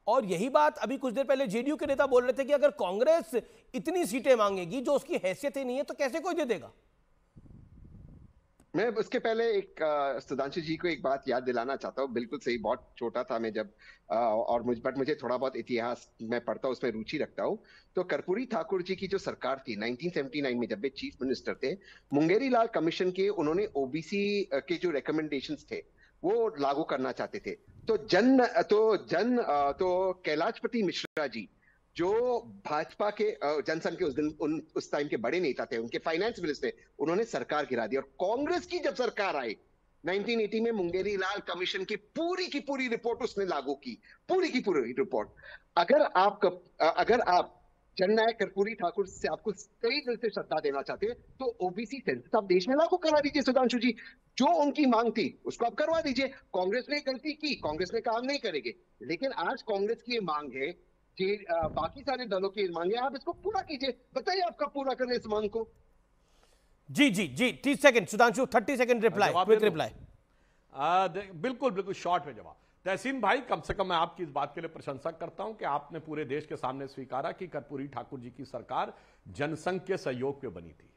और यही बात अभी कुछ देर पहले जेडीयू के नेता बोल रहे थे कि अगर कांग्रेस इतनी सीटें मांगेगी जो उसकी हैसियत ही नहीं है तो कैसे कोई दे देगा। मैं उसके पहले एक सुधांशु जी को एक बात याद दिलाना चाहता हूँ। बिल्कुल सही, बहुत छोटा था मैं जब और मुझे थोड़ा बहुत इतिहास मैं पढ़ता हूँ, उसमें रुचि रखता हूँ। तो कर्पूरी ठाकुर जी की जो सरकार थी 1979 में, जब वे चीफ मिनिस्टर थे, मुंगेरी लाल कमीशन के उन्होंने ओबीसी के जो रिकमेंडेशंस थे वो लागू करना चाहते थे। तो कैलाशपति मिश्रा जी जो भाजपा के जनसंघ के उस टाइम के बड़े नेता थे, उनके फाइनेंस मिनिस्टर, उन्होंने सरकार गिरा दी। और कांग्रेस की जब सरकार आई 1980 में, मुंगेरी लाल कमीशन की पूरी रिपोर्ट उसने लागू की, पूरी की पूरी रिपोर्ट। अगर आप जननायक कर्पूरी ठाकुर से आपको कई दिल से श्रद्धा देना चाहते हैं तो ओबीसी सेंसस आप देश में लागू करा दीजिए सुधांशु जी। जो उनकी मांग थी उसको आप करवा दीजिए। कांग्रेस ने गलती की, कांग्रेस ने काम नहीं करेंगे, लेकिन आज कांग्रेस की ये मांग है बाकी सारे दलों की मांगे, आप इसको पूरा कीजिए। बताइए आप कब पूरा करें इस मांग को। जी जी जी 30 second Sudhanshu, 30 second reply, quick reply. बिल्कुल बिल्कुल शॉर्ट में जवाब। तहसीन भाई, कम से कम मैं आपकी इस बात के लिए प्रशंसा करता हूं कि आपने पूरे देश के सामने स्वीकारा कि कर्पूरी ठाकुर जी की सरकार जनसंघ के सहयोग पे बनी थी,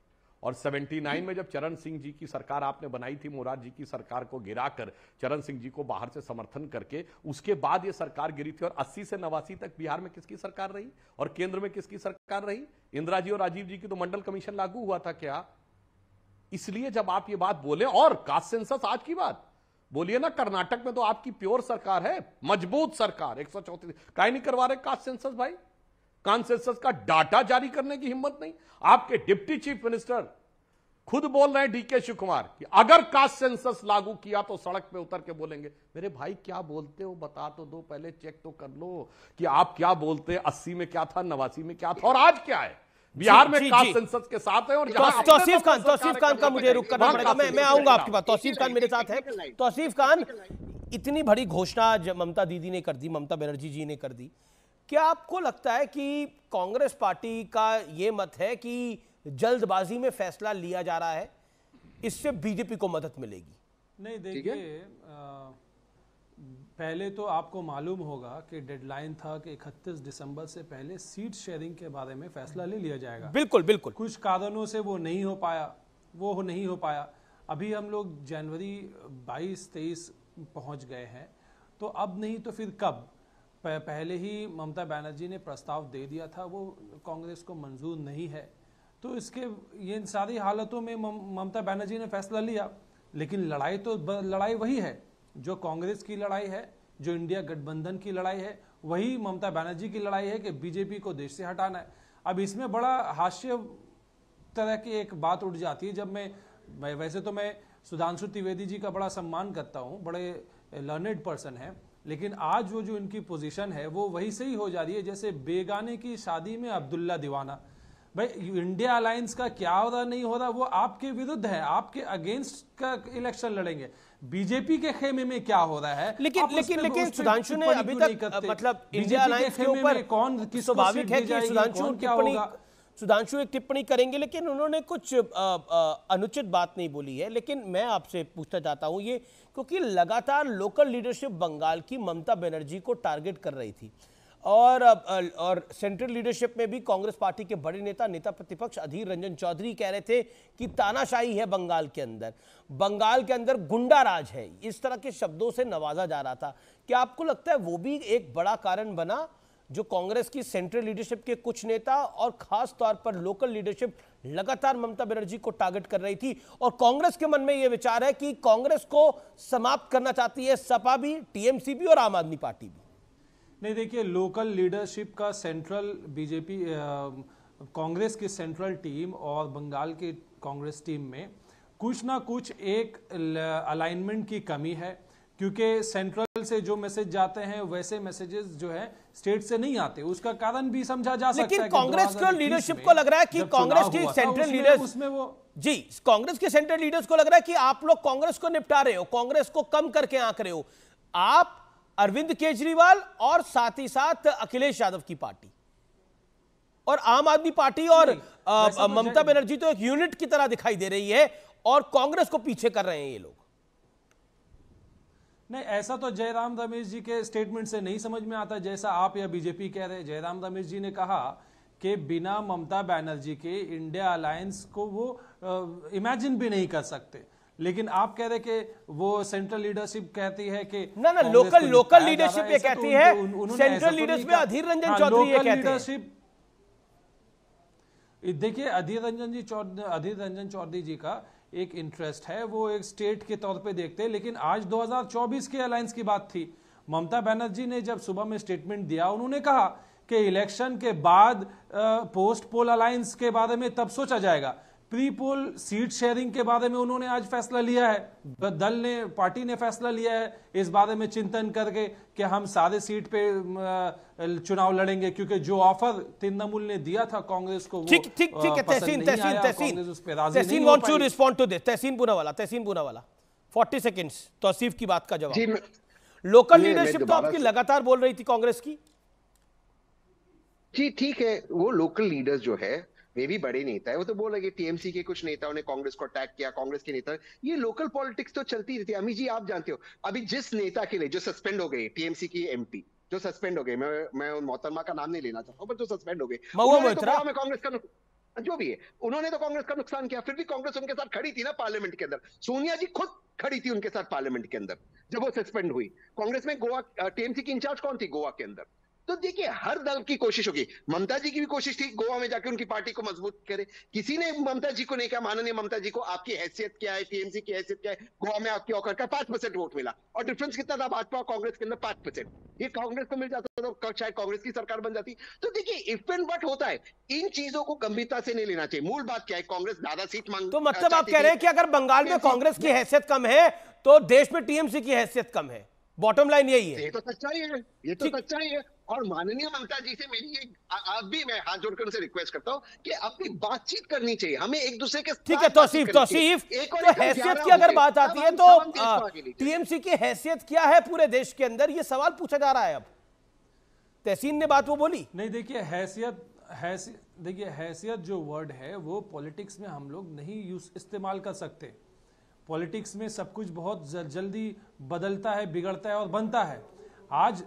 और 79 में जब चरण सिंह जी की सरकार आपने बनाई थी, मोरार जी की सरकार को गिराकर चरण सिंह जी को बाहर से समर्थन करके, उसके बाद ये सरकार गिरी थी। और 80 से 89 तक बिहार में किसकी सरकार रही और केंद्र में किसकी सरकार रही? इंदिरा जी और राजीव जी की तो मंडल कमीशन लागू हुआ था क्या? इसलिए जब आप ये बात बोले, और कास्ट सेंसस आज की बात बोलिए ना, कर्नाटक में तो आपकी प्योर सरकार है, मजबूत सरकार, 134 काहे नहीं करवा रहे कास्ट सेंसस भाई? कास्ट सेंसस का डाटा जारी करने की हिम्मत नहीं। आपके डिप्टी चीफ मिनिस्टर खुद बोल रहे हैं, डीके शिव कुमार, कि अगर कास्ट सेंसस लागू किया तो सड़क पे उतर के बोलेंगे। मेरे भाई क्या बोलते हो, बता तो दो, पहले चेक तो कर लो कि आप क्या बोलते। 80 में क्या था, 89 में क्या था, और आज क्या है? बिहार में कास्ट सेंसस के साथ है। और तौसीफ खान का मुझे रुक करना पड़ेगा, मैं आऊंगा आपकी बात। तौसीफ खान मेरे साथ है। तौसीफ खान, इतनी बड़ी घोषणा ममता दीदी ने कर दी, ममता बनर्जी जी ने कर दी, क्या आपको लगता है कि कांग्रेस पार्टी का यह मत है कि जल्दबाजी में फैसला लिया जा रहा है, इससे बीजेपी को मदद मिलेगी? नहीं, देखिए, पहले तो आपको मालूम होगा कि डेडलाइन था कि 31 दिसंबर से पहले सीट शेयरिंग के बारे में फैसला ले लिया जाएगा। बिल्कुल बिल्कुल। कुछ कारणों से वो नहीं हो पाया। अभी हम लोग जनवरी 22-23 पहुंच गए हैं, तो अब नहीं तो फिर कब? पहले ही ममता बनर्जी ने प्रस्ताव दे दिया था, वो कांग्रेस को मंजूर नहीं है, तो ये सारी हालतों में ममता बनर्जी ने फैसला लिया। लेकिन लड़ाई वही है जो कांग्रेस की लड़ाई है, जो इंडिया गठबंधन की लड़ाई है, वही ममता बनर्जी की लड़ाई है कि बीजेपी को देश से हटाना है। अब इसमें बड़ा हास्य तरह की एक बात उठ जाती है, जब मैं वैसे तो मैं सुधांशु त्रिवेदी जी का बड़ा सम्मान करता हूं, बड़े लर्नेड पर्सन है, लेकिन आज वो जो इनकी पोजीशन है वो वही सही हो जा रही है जैसे बेगाने की शादी में अब्दुल्ला दीवाना। भाई, इंडिया अलायंस का क्या हो रहा नहीं हो रहा वो आपके विरुद्ध है, आपके अगेंस्ट का इलेक्शन लड़ेंगे। बीजेपी के खेमे में क्या हो रहा है, लेकिन सुधांशु ने अभी तक मतलब इंडिया अलायंस के ऊपर कौन स्वाभाविक है कि सुधांशु एक टिप्पणी करेंगे, लेकिन उन्होंने कुछ अनुचित बात नहीं बोली है। लेकिन मैं आपसे पूछना चाहता हूं ये, क्योंकि लगातार लोकल लीडरशिप बंगाल की ममता बनर्जी को टारगेट कर रही थी, और सेंट्रल लीडरशिप में भी कांग्रेस पार्टी के बड़े नेता प्रतिपक्ष अधीर रंजन चौधरी कह रहे थे कि तानाशाही है बंगाल के अंदर गुंडा राज है, इस तरह के शब्दों से नवाजा जा रहा था। क्या आपको लगता है वो भी एक बड़ा कारण बना, जो कांग्रेस की सेंट्रल लीडरशिप के कुछ नेता और खास तौर पर लोकल लीडरशिप लगातार ममता बनर्जी को टारगेट कर रही थी, और कांग्रेस के मन में यह विचार है कि कांग्रेस को समाप्त करना चाहती है सपा भी, टीएमसी भी और आम आदमी पार्टी भी? नहीं, देखिए, लोकल लीडरशिप का सेंट्रल बीजेपी कांग्रेस की सेंट्रल टीम और बंगाल की कांग्रेस टीम में कुछ ना कुछ एक अलाइनमेंट की कमी है, क्योंकि सेंट्रल से जो मैसेज जाते हैं वैसे मैसेजेस जो है स्टेट से नहीं आते। उसका कारण भी समझा जा सकता है। लेकिन कांग्रेस के लीडरशिप को लग रहा है कि कांग्रेस की सेंट्रल लीडर्स उसमें वो जी कांग्रेस के सेंट्रल लीडर्स को लग रहा है कि आप लोग कांग्रेस को निपटा रहे हो, कांग्रेस को कम करके आंक रहे हो, आप अरविंद केजरीवाल और साथ ही साथ अखिलेश यादव की पार्टी और आम आदमी पार्टी और ममता बनर्जी तो एक यूनिट की तरह दिखाई दे रही है, और कांग्रेस को पीछे कर रहे हैं ये लोग। नहीं, ऐसा तो जयराम रमेश जी के स्टेटमेंट से नहीं समझ में आता, जैसा आप या बीजेपी कह रहे। जयराम रमेश जी ने कहा कि बिना ममता बनर्जी के इंडिया अलायंस को वो इमेजिन भी नहीं कर सकते, लेकिन आप कह रहे कि वो सेंट्रल लीडरशिप कहती है कि ना लोकल लीडरशिप ये कहती है, सेंट्रल लीडरशिप अधीर रंजन चौधरी ये कहते हैं। देखिए, अधीर रंजन चौधरी जी का एक इंटरेस्ट है, वो एक स्टेट के तौर पे देखते हैं, लेकिन आज 2024 के अलायंस की बात थी। ममता बनर्जी ने जब सुबह में स्टेटमेंट दिया, उन्होंने कहा कि इलेक्शन के बाद पोस्ट पोल अलायंस के बारे में तब सोचा जाएगा। प्री पोल सीट शेयरिंग के बारे में उन्होंने आज फैसला लिया है, पार्टी ने फैसला लिया है इस बारे में चिंतन करके कि हम सारे सीट पे चुनाव लड़ेंगे, क्योंकि जो ऑफर तृणमूल ने दिया था कांग्रेस को, ठीक है। Tehseen want to respond to this. Tehseen Poonawalla 40 seconds Tauseef की बात का जवाब। लोकल लीडरशिप तो आपकी लगातार बोल रही थी कांग्रेस की। जी ठीक है, वो लोकल लीडर्स जो है वे भी बड़े नेता है, वो तो बोल रहे टीएमसी के कुछ नेताओं ने कांग्रेस को अटैक किया, कांग्रेस के नेता, ये लोकल पॉलिटिक्स तो चलती रहती है। अमित जी आप जानते हो अभी जिस नेता के लिए जो सस्पेंड हो गए, टीएमसी की एमपी जो सस्पेंड हो गए, मैं उन मोहतरमा का नाम नहीं लेना चाहता हूं, पर जो सस्पेंड हो गए, में कांग्रेस का जो भी है, उन्होंने तो कांग्रेस का नुकसान किया, फिर भी कांग्रेस उनके साथ खड़ी थी ना पार्लियामेंट के अंदर। सोनिया जी खुद खड़ी थी उनके साथ पार्लियामेंट के अंदर जब वो सस्पेंड हुई। कांग्रेस में गोवा टीएमसी की इंचार्ज कौन थी गोवा के अंदर? तो देखिए हर दल की कोशिश होगी, ममता जी की भी कोशिश थी गोवा में जाकर उनकी पार्टी को मजबूत करे। किसी ने ममता जी को नहीं कहा, माननीय ममता जी को आपकी हैसियत क्या है, टीएमसी की हैसियत क्या है, गोवा में आपकी औकात का 5% वोट मिला, और डिफरेंस कितना था भाजपा और कांग्रेस के अंदर 5%। ये कांग्रेस को मिल जाता तो शायद कांग्रेस की सरकार बन जाती। तो देखिए इफ एंड बट होता है, इन चीजों को गंभीरता से नहीं लेना चाहिए। मूल बात क्या है, कांग्रेस ज्यादा सीट मांग, तो मतलब आप कह रहे हैं कि अगर बंगाल में कांग्रेस की हैसियत कम है तो देश में टीएमसी की हैसियत कम है, बॉटम लाइन यही है। ये तो सच्चाई है, ये तो सच्चाई है। और माननीय ममता जी से मेरी एक अब भी मैं हाथ जोड़कर उनसे रिक्वेस्ट करता हूं कि अपनी बातचीत करनी चाहिए, हमें एक दूसरे के ठीक है। तौसीफ तो हैसियत की अगर बात आती है तो टीएमसी की हैसियत क्या है पूरे देश के अंदर, ये सवाल पूछा जा रहा है। अब तहसीन ने बात वो बोली नहीं। देखिए हैसियत जो वर्ड है वो पॉलिटिक्स में हम लोग नहीं इस्तेमाल कर सकते। पॉलिटिक्स में सब कुछ बहुत जल्दी बदलता है, बिगड़ता है और बनता है। आज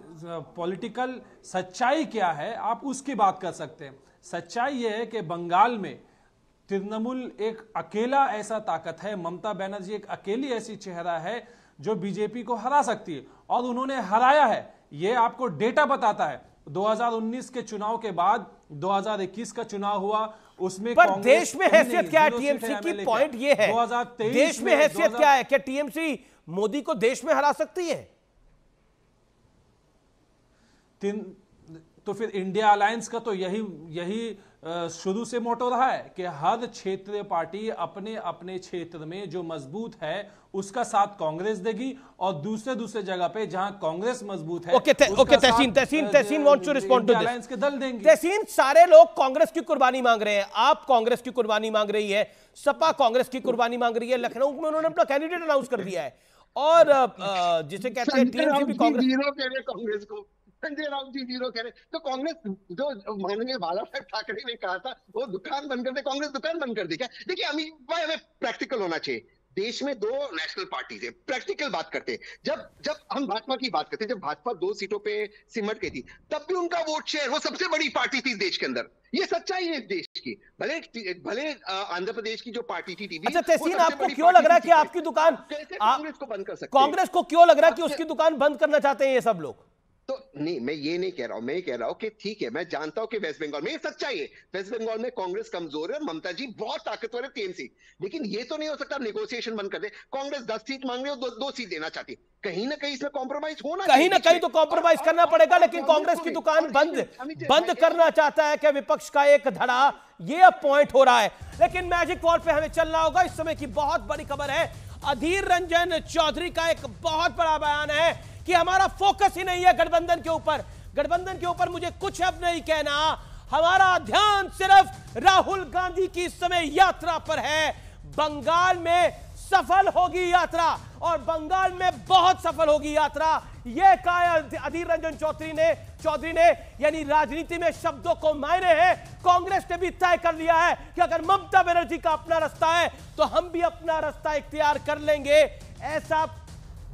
पॉलिटिकल सच्चाई क्या है आप उसकी बात कर सकते हैं। सच्चाई यह है कि बंगाल में तृणमूल एक अकेला ऐसा ताकत है, ममता बनर्जी एक अकेली ऐसी चेहरा है जो बीजेपी को हरा सकती है, और उन्होंने हराया है। यह आपको डेटा बताता है। 2019 के चुनाव के बाद 2021 का चुनाव हुआ, उसमें पर देश में हैसियत क्या है टीएमसी की? पॉइंट ये है देश में हैसियत क्या है? क्या टीएमसी मोदी को देश में हरा सकती है? तो फिर इंडिया अलायंस का तो यही शुरू से मोटो रहा है कि हर क्षेत्रीय पार्टी अपने अपने क्षेत्र में जो मजबूत है उसका साथ कांग्रेस देगी, और दूसरे जगह पे जहां कांग्रेस मजबूत है Tehseen wants to respond to alliance के दल देंगे। तहसीन, सारे लोग कांग्रेस की कुर्बानी मांग रहे हैं, आप कांग्रेस की कुर्बानी मांग रही है, सपा कांग्रेस की कुर्बानी मांग रही है, लखनऊ में उन्होंने अपना कैंडिडेट अनाउंस कर दिया है, और जिसे कहते हैं टीएमसी भी कांग्रेस को संजय राउत जी जीरो कह रहे। तो कांग्रेस जो माननीय बाला साहब ठाकरे ने कहा था वो दुकान बंद कर दे, कांग्रेस दुकान बंद कर दी क्या? देखिए अमित भाई हमें प्रैक्टिकल होना चाहिए। देश में 2 नेशनल पार्टीज है, प्रैक्टिकल बात करते हैं। जब हम भाजपा की बात करते हैं, जब भाजपा 2 सीटों पे सिमट गई थी तब भी उनका वोट शेयर वो सबसे बड़ी पार्टी थी देश के अंदर। ये सच्चाई है देश की। भले आंध्र प्रदेश की जो पार्टी थी टीवी। अच्छा तहसीन, आपको क्यों लग रहा है कि आपकी दुकान कांग्रेस को बंद कर सकते? कांग्रेस को क्यों लग रहा है कि उसकी दुकान बंद करना चाहते हैं ये सब लोग? तो नहीं, मैं ये नहीं कह रहा हूं, मैं कह रहा हूं कि ठीक है, मैं जानता हूं कि वेस्ट बंगाल में ये सच्चाई है, वेस्ट बंगाल में कांग्रेस कमजोर है और ममता जी बहुत ताकतवर है टीएमसी। लेकिन ये तो नहीं हो सकता नेगोशिएशन बंद कर दे। कांग्रेस 10 सीट मांग रही है, 2 सीट देना चाहती, कहीं ना कहीं इसमें कॉम्प्रोमाइज होना, कहीं ना कहीं तो कॉम्प्रोमाइज करना पड़ेगा। लेकिन कांग्रेस की दुकान बंद करना चाहता है क्या विपक्ष का एक धड़ा? ये अब पॉइंट हो रहा है। लेकिन मैजिक वॉल पे हमें चलना होगा। इस समय की बहुत बड़ी खबर है, अधीर रंजन चौधरी का एक बहुत बड़ा बयान है कि हमारा फोकस ही नहीं है गठबंधन के ऊपर। गठबंधन के ऊपर मुझे कुछ अब नहीं कहना, हमारा ध्यान सिर्फ राहुल गांधी की इस समय यात्रा पर है। बंगाल में सफल होगी यात्रा, और बंगाल में बहुत सफल होगी यात्रा। यह कहा अधीर रंजन चौधरी ने यानी राजनीति में शब्दों को मायने हैं। कांग्रेस ने भी तय कर लिया है कि अगर ममता बनर्जी का अपना रास्ता है तो हम भी अपना रास्ता इख्तियार कर लेंगे, ऐसा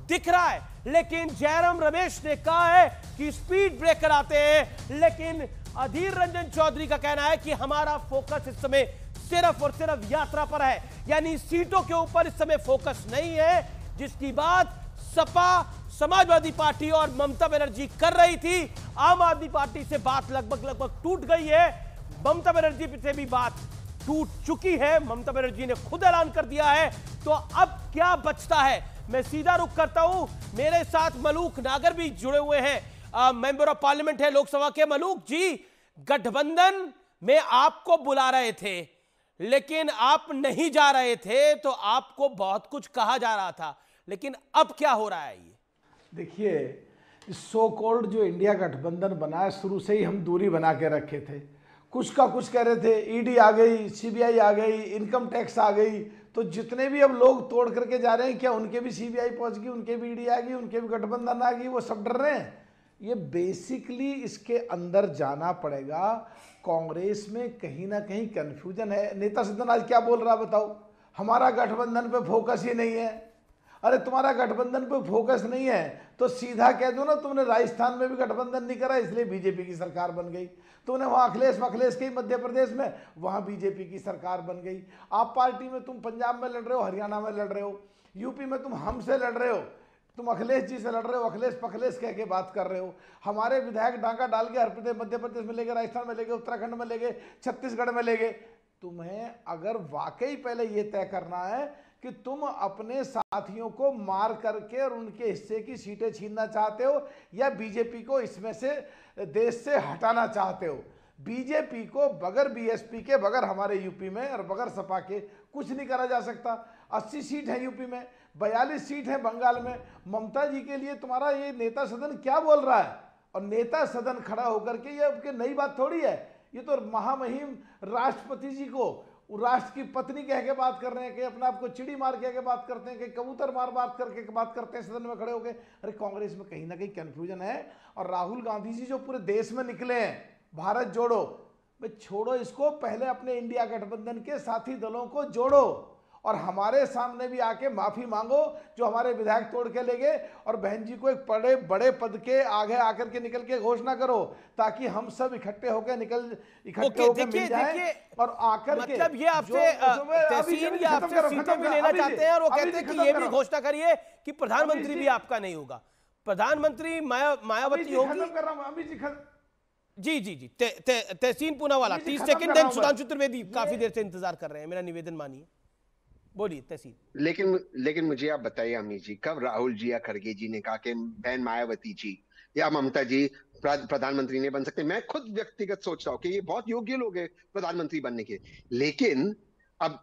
दिख रहा है। लेकिन जयराम रमेश ने कहा है कि स्पीड ब्रेकर आते हैं, लेकिन अधीर रंजन चौधरी का कहना है कि हमारा फोकस इस समय सिर्फ और सिर्फ यात्रा पर है, यानी सीटों के ऊपर इस समय फोकस नहीं है, जिसकी बात सपा, समाजवादी पार्टी और ममता बनर्जी कर रही थी। आम आदमी पार्टी से बात लगभग टूट गई है, ममता बनर्जी से भी बात टूट चुकी है, ममता बनर्जी ने खुद ऐलान कर दिया है। तो अब क्या बचता है? मैं सीधा रुख करता हूं, मेरे साथ मलूक नागर भी जुड़े हुए हैं, मेंबर ऑफ पार्लियामेंट है लोकसभा के। मलूक जी, गठबंधन में आपको बुला रहे थे लेकिन आप नहीं जा रहे थे, तो आपको बहुत कुछ कहा जा रहा था, लेकिन अब क्या हो रहा है? ये देखिए, सो कॉल्ड जो इंडिया गठबंधन बना है, शुरू से ही हम दूरी बना के रखे थे। कुछ का कुछ कह रहे थे, ईडी आ गई, सीबीआई आ गई, इनकम टैक्स आ गई, तो जितने भी अब लोग तोड़ करके जा रहे हैं, क्या उनके भी सीबीआई पहुंच गई, उनके भी ईडी आ गई, उनके भी गठबंधन आ गई, वो सब डर रहे हैं? ये बेसिकली इसके अंदर जाना पड़ेगा। कांग्रेस में कहीं ना कहीं कंफ्यूजन है। नेता सदन आज क्या बोल रहा बताओ, हमारा गठबंधन पे फोकस ही नहीं है। अरे तुम्हारा गठबंधन पे फोकस नहीं है तो सीधा कह दो ना, तुमने राजस्थान में भी गठबंधन नहीं करा इसलिए बीजेपी की सरकार बन गई। तुमने वहां अखिलेश के मध्य प्रदेश में, वहां बीजेपी की सरकार बन गई। आप पार्टी में तुम पंजाब में लड़ रहे हो, हरियाणा में लड़ रहे हो, यूपी में तुम हमसे लड़ रहे हो, तुम अखिलेश जी से लड़ रहे हो, अखिलेश पखलेश कह के बात कर रहे हो। हमारे विधायक डांका डाल के हर प्रदेश, मध्य प्रदेश में ले गए, राजस्थान में ले गए, उत्तराखंड में ले गए, छत्तीसगढ़ में ले गए। तुम्हें अगर वाकई पहले यह तय करना है कि तुम अपने साथियों को मार करके और उनके हिस्से की सीटें छीनना चाहते हो या बीजेपी को इसमें से देश से हटाना चाहते हो। बीजेपी को बगैर बीएसपी के, बगैर हमारे यूपी में और बगैर सपा के कुछ नहीं करा जा सकता। 80 सीट है यूपी में, 42 सीट है बंगाल में। ममता जी के लिए तुम्हारा ये नेता सदन क्या बोल रहा है? और नेता सदन खड़ा होकर के, ये आपकी नई बात थोड़ी है, ये तो महामहिम राष्ट्रपति जी को राष्ट्र की पत्नी कह के बात कर रहे हैं, कि अपने आप को चिड़ी मार कह के बात करते हैं, कि कबूतर मार बात करके बात करते हैं सदन में खड़े होकर। अरे कांग्रेस में कहीं ना कहीं कंफ्यूजन है। और राहुल गांधी जी जो पूरे देश में निकले हैं, भारत जोड़ो, भाई छोड़ो इसको, पहले अपने इंडिया गठबंधन के साथी दलों को जोड़ो और हमारे सामने भी आके माफी मांगो जो हमारे विधायक तोड़ के ले गए, और बहन जी को एक बड़े बड़े पद के आगे आकर के निकल के घोषणा करो, ताकि हम सब इकट्ठे होकर मिल जाए और आकर के। मतलब ये आपसे तहसीन या आपसे सीटें भी लेना चाहते हैं और वो कहते हैं कि ये भी घोषणा करिए कि प्रधानमंत्री भी आपका नहीं होगा, प्रधानमंत्री मायावती होगी। जी जी जी, तहसीन पूनावाला 30 सेकंड। देन सुधांशु त्रिवेदी काफी देर से इंतजार कर रहे हैं, मेरा निवेदन मानिए, बोलिए तहसीन। लेकिन मुझे आप बताइए अमित जी, कब राहुल जी या खड़गे जी ने कहा कि बहन मायावती जी या ममता जी प्रधानमंत्री नहीं बन सकते? मैं खुद व्यक्तिगत सोच रहा हूँ कि ये बहुत योग्य लोग हैं प्रधानमंत्री बनने के, लेकिन अब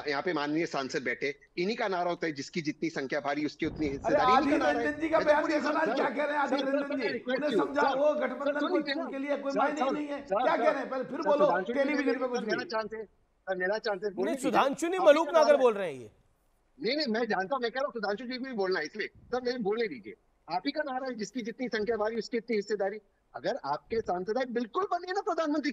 यहाँ पे माननीय सांसद बैठे, इन्हीं का नारा होता है जिसकी जितनी संख्या भारी उसकी उतनी हिस्सेदारी। रंजन जी का बयान क्या कह रहे हैं? आदित्य रंजन जी उन्हें समझाओ, गठबंधन के लिए कोई मायने नहीं है, क्या कह रहे हैं? पहले फिर बोलो, टेलीविजन पे कुछ मेरा चांसेस बोलने। सुधांशु नहीं मलूक नगर बोल रहे हैं ये। नहीं मैं जानता हूँ, मैं कह रहा हूँ सुधांशु जी भी बोलना है, इसलिए सब नहीं बोलने दीजिए। आप ही का नारा है जिसकी जितनी संख्या भारी उसकी इतनी हिस्सेदारी। अगर आपके सांसद बिल्कुल बनिए ना प्रधानमंत्री।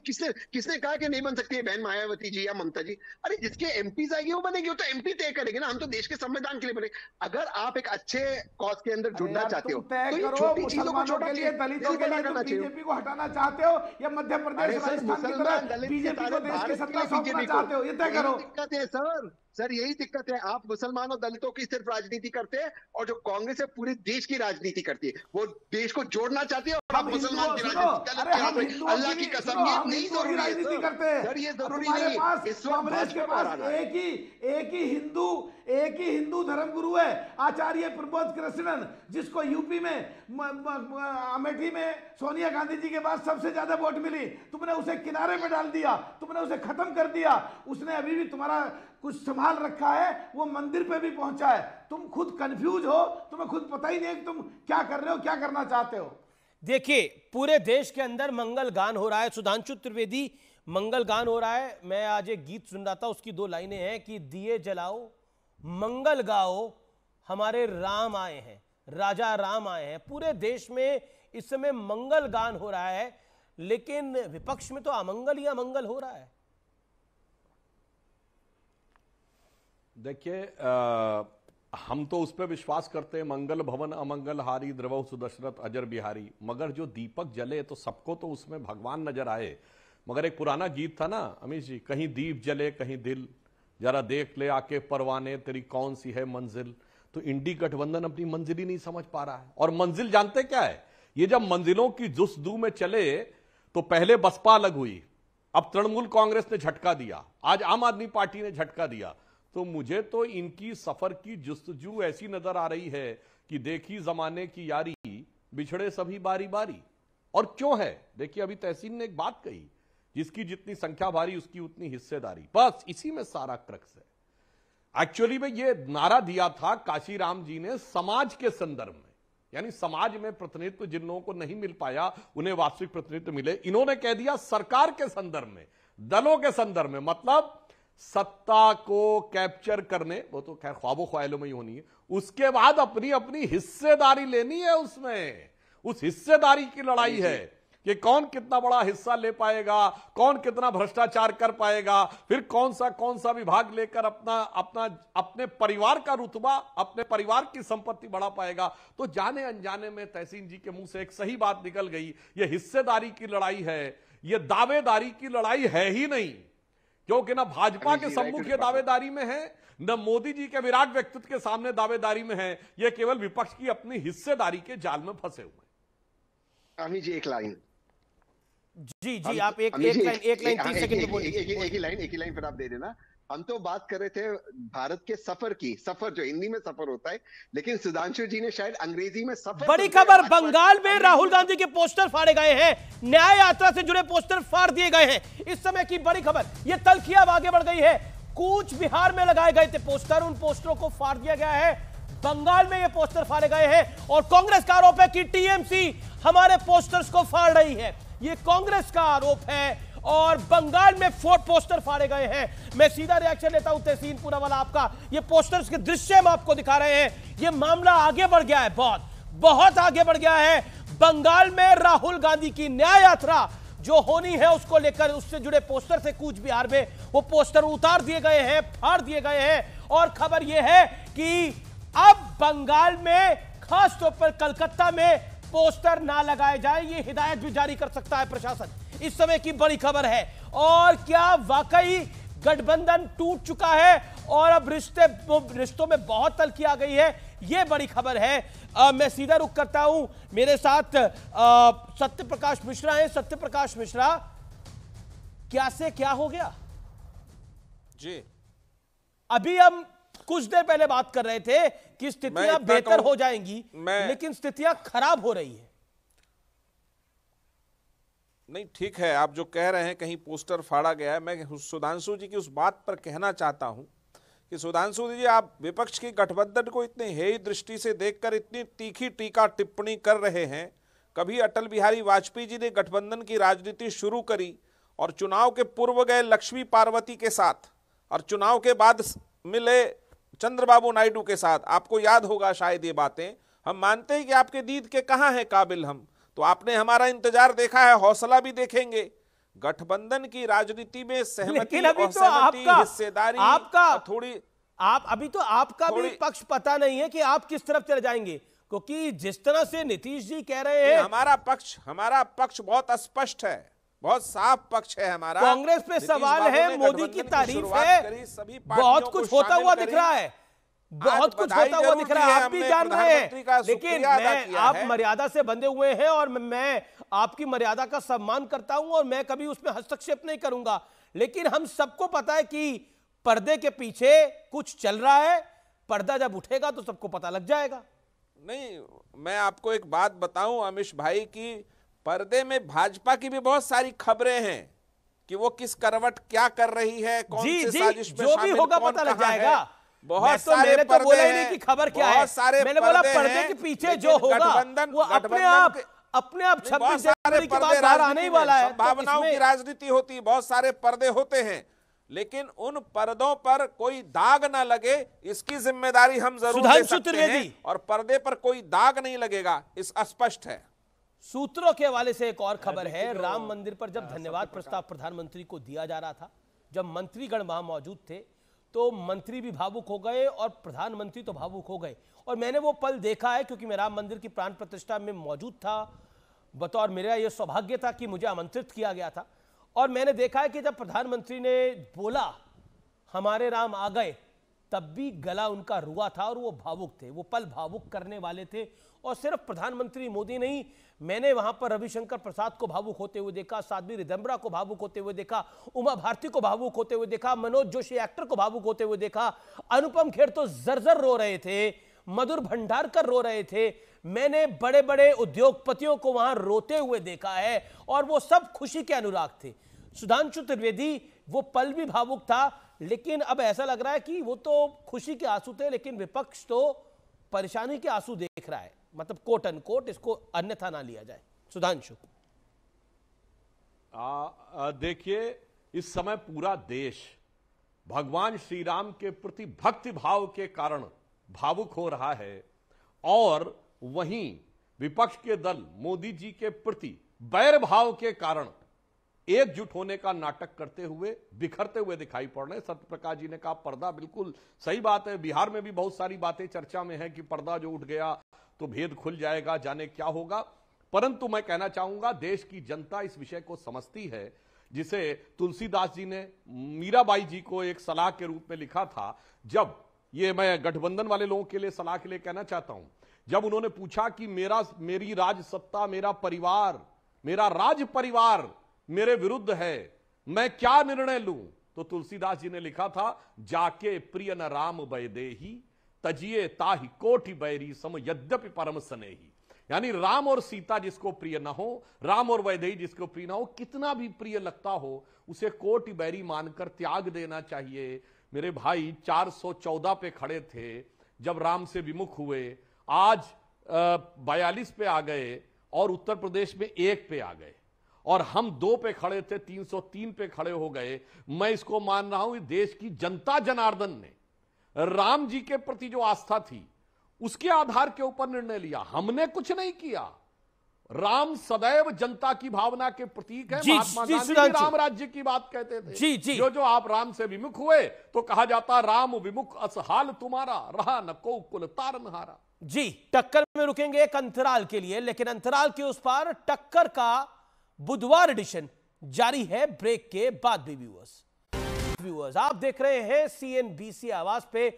किसने कहा कि नहीं बन सकती है बहन मायावती जी या ममता जी? अरे जिसके एमपी आएगी वो बनेगी, वो तो एमपी तय करेंगे ना। हम तो देश के संविधान के लिए बने। अगर आप एक अच्छे कॉज के अंदर जुड़ना चाहते हो तो ये छोटी चीजों को छोड़ो, दलितों के लिए बीजेपी को हटाना चाहते हो या मध्य प्रदेश राजस्थान की तरह बीजेपी को देश की सत्ता सौंपना चाहते हो? ये तय करो। दिक्कत है सर, यही दिक्कत है। आप मुसलमान और दलितों की सिर्फ राजनीति करते हैं, और जो कांग्रेस है पूरे देश की राजनीति करती है। वो देश को जोड़ना चाहती है और आप मुसलमान की राजनीति। अल्लाह की कसम ये नहीं जरूरी राजनीति करते हैं सर, ये जरूरी नहीं है। इस वक्त के पास एक ही हिंदू धर्मगुरु है, आचार्य प्रबोध कृष्णन, जिसको यूपी में अमेठी में सोनिया गांधी जी के बाद सबसे ज्यादा वोट मिली। तुमने उसे किनारे पे डाल दिया, तुमने उसे खत्म कर दिया। उसने अभी भी तुम्हारा कुछ संभाल रखा है, वो मंदिर पे भी पहुंचा है। तुम खुद कंफ्यूज हो, तुम्हें खुद पता ही नहीं कि तुम क्या कर रहे हो, क्या करना चाहते हो। देखिए पूरे देश के अंदर मंगल गान हो रहा है। सुधांशु त्रिवेदी, मंगल गान हो रहा है। मैं आज एक गीत सुन रहा था, उसकी 2 लाइनें हैं कि दिए जलाओ मंगल गाओ, हमारे राम आए हैं, राजा राम आए हैं। पूरे देश में इस समय मंगल गान हो रहा है, लेकिन विपक्ष में तो अमंगल ही अमंगल हो रहा है। देखिए हम तो उस पर विश्वास करते हैं, मंगल भवन अमंगल हारी द्रवौ सुदशरथ अजर बिहारी। मगर जो दीपक जले तो सबको तो उसमें भगवान नजर आए। मगर एक पुराना गीत था ना अमित जी, कहीं दीप जले कहीं दिल, जरा देख ले आके परवाने तेरी कौन सी है मंजिल। तो इंडी गठबंधन अपनी मंजिल ही नहीं समझ पा रहा है। और मंजिल जानते क्या है? ये जब मंजिलों की जुस्तजू में चले तो पहले बसपा अलग हुई, अब तृणमूल कांग्रेस ने झटका दिया, आज आम आदमी पार्टी ने झटका दिया। तो मुझे तो इनकी सफर की जुस्तजू ऐसी नजर आ रही है कि देखी जमाने की यारी, बिछड़े सभी बारी बारी। और क्यों है? देखिए अभी तहसीन ने एक बात कही, जिसकी जितनी संख्या भारी उसकी उतनी हिस्सेदारी। बस इसी में सारा क्रक्स है। एक्चुअली में ये नारा दिया था काशीराम जी ने समाज के संदर्भ में, यानी समाज में प्रतिनिधित्व जिन लोगों को नहीं मिल पाया उन्हें वास्तविक प्रतिनिधित्व मिले। इन्होंने कह दिया सरकार के संदर्भ में, दलों के संदर्भ में, मतलब सत्ता को कैप्चर करने, वो तो खैर ख्वाबों ख्यालों में ही होनी है, उसके बाद अपनी अपनी हिस्सेदारी लेनी है उसमें। उस हिस्सेदारी की लड़ाई है कि कौन कितना बड़ा हिस्सा ले पाएगा, कौन कितना भ्रष्टाचार कर पाएगा, फिर कौन सा विभाग लेकर अपने परिवार का रुतबा, अपने परिवार की संपत्ति बढ़ा पाएगा। तो जाने अनजाने में तहसीन जी के मुंह से एक सही बात निकल गई, यह हिस्सेदारी की लड़ाई है, यह दावेदारी की लड़ाई है ही नहीं, क्योंकि ना भाजपा के सम्मुख ये दावेदारी में है, न मोदी जी के विराट व्यक्तित्व के सामने दावेदारी में है, यह केवल विपक्ष की अपनी हिस्सेदारी के जाल में फंसे हुए हैं। अमित जी एक लाइन जी आप एक लाइन 30 सेकंड में बोलिए। एक ही लाइन फिर आप दे देना। हम तो बात कर रहे थे भारत के सफर जो हिंदी में सफर होता है, लेकिन सुधांशु जी ने शायद अंग्रेजी में सफर। बड़ी खबर, बंगाल में राहुल गांधी के पोस्टर फाड़े गए हैं, न्याय यात्रा से जुड़े पोस्टर फाड़ दिए गए हैं। इस समय की बड़ी खबर, यह तल्खिया अब आगे बढ़ गई है। कूच बिहार में लगाए गए थे पोस्टर, उन पोस्टरों को फाड़ दिया गया है। बंगाल में ये पोस्टर फाड़े गए हैं और कांग्रेस का आरोप है कि टीएमसी हमारे पोस्टर्स को फाड़ रही है। ये कांग्रेस का आरोप है और बंगाल में पोस्टर फाड़े गए हैं। मैं सीधा रिएक्शन लेता हूं तहसीन पूनावाला आपका। ये पोस्टर्स के दृश्य हम आपको दिखा रहे हैं। ये मामला आगे बढ़ गया है, बहुत आगे बढ़ गया है। बंगाल में राहुल गांधी की न्याय यात्रा जो होनी है उसको लेकर उससे जुड़े पोस्टर थे कूच बिहार में, वो पोस्टर उतार दिए गए हैं, फाड़ दिए गए हैं। और खबर यह है कि अब बंगाल में, खासतौर पर कलकत्ता में पोस्टर ना लगाए जाए, ये हिदायत भी जारी कर सकता है प्रशासन। इस समय की बड़ी खबर है। और क्या वाकई गठबंधन टूट चुका है और अब रिश्तों में बहुत तल्खी आ गई है, ये बड़ी खबर है। मैं सीधा रुख करता हूं, मेरे साथ सत्य प्रकाश मिश्रा हैं। सत्य प्रकाश मिश्रा, क्या से क्या हो गया जी? अभी हम कुछ देर पहले बात कर रहे थे कि स्थितियां बेहतर हो जाएंगी, लेकिन स्थितियां खराब हो रही है। नहीं, ठीक है, आप जो कह रहे हैं कहीं पोस्टर फाड़ा गया है। मैं सुधांशु जी की उस बात पर कहना चाहता हूं कि सुधांशु जी, आप विपक्ष की गठबंधन को इतने हेय दृष्टि से देखकर इतनी तीखी टीका टिप्पणी कर रहे हैं। कभी अटल बिहारी वाजपेयी जी ने गठबंधन की राजनीति शुरू करी और चुनाव के पूर्व गए लक्ष्मी पार्वती के साथ और चुनाव के बाद मिले चंद्रबाबू नायडू के साथ। आपको याद होगा शायद ये बातें। हम मानते हैं कि आपके दीद के कहां हैं काबिल हम, तो आपने हमारा इंतजार देखा है, हौसला भी देखेंगे। गठबंधन की राजनीति में सहमति, हिस्सेदारी आपका थोड़ी, आप अभी तो आपका भी पक्ष पता नहीं है कि आप किस तरफ चले जाएंगे, क्योंकि जिस तरह से नीतीश जी कह रहे हैं, हमारा पक्ष बहुत स्पष्ट है, बहुत साफ पक्ष है हमारा। कांग्रेस पे सवाल है, मोदी की तारीफ है, बहुत कुछ होता हुआ दिख रहा है, बहुत कुछ होता हुआ दिख रहा है, आप भी जान रहे हैं। लेकिन आप मर्यादा से बंधे हुए हैं और मैं आपकी मर्यादा का सम्मान करता हूं और मैं कभी उसमें हस्तक्षेप नहीं करूंगा। लेकिन हम सबको पता है कि पर्दे के पीछे कुछ चल रहा है, पर्दा जब उठेगा तो सबको पता लग जाएगा। नहीं, मैं आपको एक बात बताऊं अमिश भाई, की पर्दे में भाजपा की भी बहुत सारी खबरें हैं कि वो किस करवट क्या कर रही है, कौन सी साजिश में जो भी होगा पता लग जाएगा। बहुत सारे मैंने तो बोला ही नहीं कि खबर क्या है, मैंने बोला पर्दे के पीछे जो होगा वो अपने आप 26 जनवरी के बाद बाहर आने ही वाला है। भावनाओं की राजनीति होती है, बहुत सारे पर्दे होते हैं, लेकिन उन पर्दों पर कोई दाग ना लगे इसकी जिम्मेदारी हम जरूर ले सकते हैं, और पर्दे पर कोई दाग नहीं लगेगा, इस स्पष्ट है। सूत्रों के हवाले से एक और खबर है, राम मंदिर पर जब धन्यवाद प्रस्ताव प्रधानमंत्री को दिया जा रहा था, जब मंत्रीगण वहां मौजूद थे तो मंत्री भी भावुक हो गए और प्रधानमंत्री तो भावुक हो गए। और मैंने वो पल देखा है क्योंकि मैं राम मंदिर की प्राण प्रतिष्ठा में मौजूद था, बतौर मेरा यह सौभाग्य था कि मुझे आमंत्रित किया गया था। और मैंने देखा है कि जब प्रधानमंत्री ने बोला हमारे राम आ गए, तब भी गला उनका रुआ था और वो भावुक थे, वो पल भावुक करने वाले थे। और सिर्फ प्रधानमंत्री मोदी नहीं, मैंने वहां पर रविशंकर प्रसाद को भावुक होते हुए देखा, साध्वी रिदम्बरा को भावुक होते हुए देखा, उमा भारती को भावुक होते हुए देखा, मनोज जोशी एक्टर को भावुक होते हुए देखा, अनुपम खेर तो जर्जर रो रहे थे, मधुर भंडारकर रो रहे थे। मैंने बड़े बड़े उद्योगपतियों को वहां रोते हुए देखा है और वो सब खुशी के अनुराग थे। सुधांशु त्रिवेदी, वो पल भी भावुक था, लेकिन अब ऐसा लग रहा है कि वो तो खुशी के आंसू थे, लेकिन विपक्ष तो परेशानी के आंसू देख रहा है, मतलब कोट अनकोट, इसको अन्यथा ना लिया जाए। सुधांशु, देखिए, इस समय पूरा देश भगवान श्री राम के प्रति भक्ति भाव के कारण भावुक हो रहा है, और वहीं विपक्ष के दल मोदी जी के प्रति बैर भाव के कारण एकजुट होने का नाटक करते हुए बिखरते हुए दिखाई पड़ रहे हैं। सत्यप्रकाश जी ने कहा पर्दा, बिल्कुल सही बात है। बिहार में भी बहुत सारी बातें चर्चा में है कि पर्दा जो उठ गया तो भेद खुल जाएगा, जाने क्या होगा। परंतु मैं कहना चाहूंगा देश की जनता इस विषय को समझती है, जिसे तुलसीदास जी ने मीराबाई जी को एक सलाह के रूप में लिखा था। जब ये मैं गठबंधन वाले लोगों के लिए सलाह के लिए कहना चाहता हूं, जब उन्होंने पूछा कि मेरी राज सत्ता, मेरा परिवार, मेरा राज परिवार मेरे विरुद्ध है, मैं क्या निर्णय लूं, तो तुलसीदास जी ने लिखा था, जाके प्रिय न राम वैदेही तजिए ताहि कोटि बैरी सम यद्यपि परम स्नेही। यानी राम और सीता जिसको प्रिय ना हो, राम और वैदेही जिसको प्रिय ना हो, कितना भी प्रिय लगता हो उसे कोटि बैरी मानकर त्याग देना चाहिए। मेरे भाई 414 पे खड़े थे जब राम से विमुख हुए, आज 42 पे आ गए और उत्तर प्रदेश में 1 पे आ गए, और हम 2 पे खड़े थे, 303 पे खड़े हो गए। मैं इसको मान रहा हूं देश की जनता जनार्दन ने राम जी के प्रति जो आस्था थी उसके आधार के ऊपर निर्णय लिया। हमने कुछ नहीं किया। राम सदैव जनता की भावना के प्रतीक है। महात्मा गांधी भी राम राज्य की बात कहते थे। जो आप राम से विमुख हुए तो कहा जाता राम विमुख असहाल तुम्हारा, रहा न को कुल तारनहारा। जी, टक्कर में रुकेंगे एक अंतराल के लिए, लेकिन अंतराल के उस पार टक्कर का बुधवार एडिशन जारी है ब्रेक के बाद भी। व्यूअर्स आप देख रहे हैं CNBC आवाज पे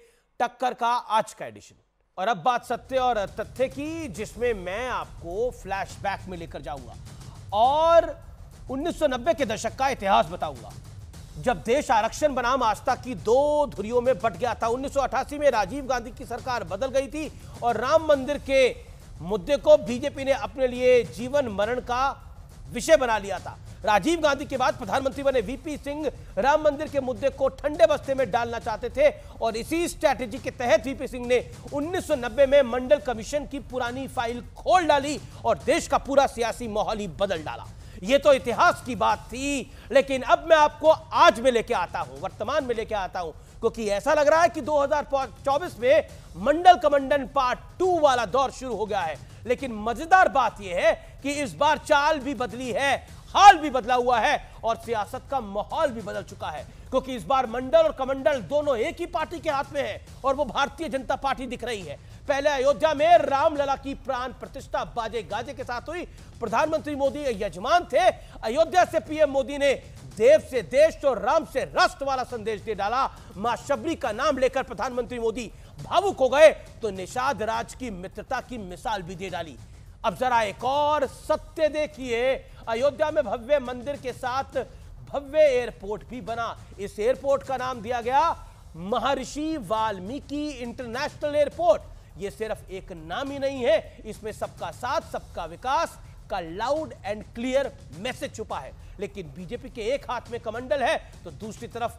टक्कर का आज का एडिशन, और अब बात सत्य और तथ्य की, जिसमें मैं आपको फ्लैशबैक में लेकर जाऊंगा और 1990 के दशक का इतिहास बताऊंगा, जब देश आरक्षण बनाम आस्था की 2 धुरियों में बट गया था। 1988 में राजीव गांधी की सरकार बदल गई थी और राम मंदिर के मुद्दे को बीजेपी ने अपने लिए जीवन मरण का विषय बना लिया था। राजीव गांधी के बाद प्रधानमंत्री बने VP सिंह राम मंदिर के मुद्दे को ठंडे बस्ते में डालना चाहते थे, और इसी स्ट्रैटेजी के तहत VP सिंह ने 1990 में मंडल कमीशन की पुरानी फाइल खोल डाली और देश का पूरा सियासी माहौल ही बदल डाला। यह तो इतिहास की बात थी, लेकिन अब मैं आपको आज में लेके आता हूं, वर्तमान में लेके आता हूं, क्योंकि ऐसा लग रहा है कि 2024 में मंडल कमंडन पार्ट 2 वाला दौर शुरू हो गया है। लेकिन मजेदार बात यह है कि इस बार चाल भी बदली है, हाल भी बदला हुआ है और सियासत का माहौल भी बदल चुका है, क्योंकि इस बार मंडल और कमंडल दोनों एक ही पार्टी के हाथ में है और वो भारतीय जनता पार्टी दिख रही है। पहले अयोध्या में रामलला की प्राण प्रतिष्ठा बाजे गाजे के साथ हुई। प्रधानमंत्री मोदी यजमान थे। अयोध्या से PM मोदी ने देव से देश और राम से राष्ट्र वाला संदेश दे डाला। मां शबरी का नाम लेकर प्रधानमंत्री मोदी भावुक हो गए तो निषाद राज की मित्रता की मिसाल भी दे डाली। अब जरा एक और सत्य देखिए, अयोध्या में भव्य मंदिर के साथ भव्य एयरपोर्ट भी बना। इस एयरपोर्ट का नाम दिया गया महर्षि वाल्मीकि इंटरनेशनल एयरपोर्ट। यह सिर्फ एक नाम ही नहीं है, इसमें सबका साथ सबका विकास का लाउड एंड क्लियर मैसेज छुपा है। लेकिन बीजेपी के एक हाथ में कमंडल है तो दूसरी तरफ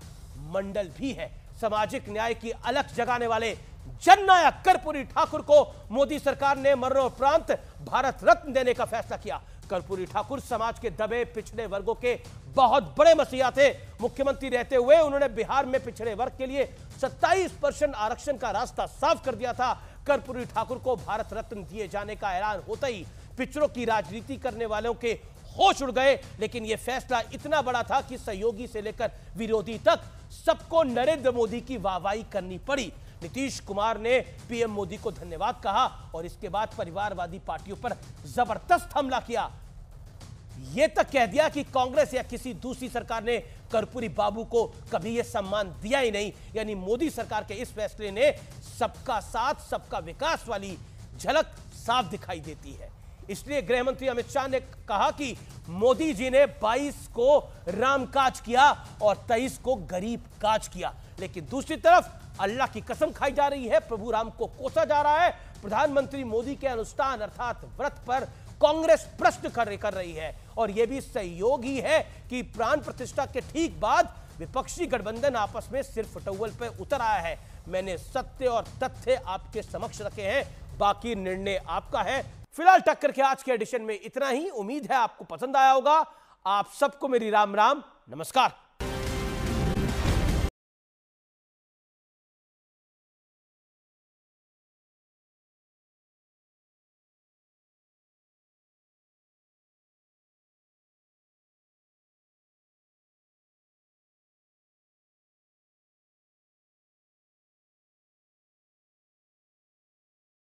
मंडल भी है। सामाजिक न्याय की अलख जगाने वाले जननायक कर्पूरी ठाकुर को मोदी सरकार ने मरणोपरांत भारत रत्न देने का फैसला किया। कर्पूरी ठाकुर समाज के दबे पिछड़े वर्गों के बहुत बड़े मसीहा थे। मुख्यमंत्री रहते हुए उन्होंने बिहार में पिछड़े वर्ग के लिए 27% आरक्षण का रास्ता साफ कर दिया था। कर्पूरी ठाकुर को भारत रत्न दिए जाने का ऐलान होता ही पिछड़ों की राजनीति करने वालों के होश उड़ गए। लेकिन यह फैसला इतना बड़ा था कि सहयोगी से लेकर विरोधी तक सबको नरेंद्र मोदी की वाहवाही करनी पड़ी। नीतीश कुमार ने PM मोदी को धन्यवाद कहा और इसके बाद परिवारवादी पार्टियों पर जबरदस्त हमला किया। यह तक कह दिया कि कांग्रेस या किसी दूसरी सरकार ने कर्पूरी बाबू को कभी यह सम्मान दिया ही नहीं। यानी मोदी सरकार के इस फैसले ने सबका साथ सबका विकास वाली झलक साफ दिखाई देती है। इसलिए गृह मंत्री अमित शाह ने कहा कि मोदी जी ने 22 को राम काज किया और 23 को गरीब काज किया। लेकिन दूसरी तरफ अल्लाह की कसम खाई जा रही है, प्रभु राम को कोसा जा रहा है। प्रधानमंत्री मोदी के अनुष्ठान अर्थात व्रत पर कांग्रेस प्रश्न कर रही है और यह भी सहयोग ही है कि प्राण प्रतिष्ठा के ठीक बाद विपक्षी गठबंधन आपस में सिर्फ टॉवल पर उतर आया है। मैंने सत्य और तथ्य आपके समक्ष रखे हैं, बाकी निर्णय आपका है। फिलहाल टक्कर के आज के एडिशन में इतना ही। उम्मीद है आपको पसंद आया होगा। आप सबको मेरी राम राम, नमस्कार।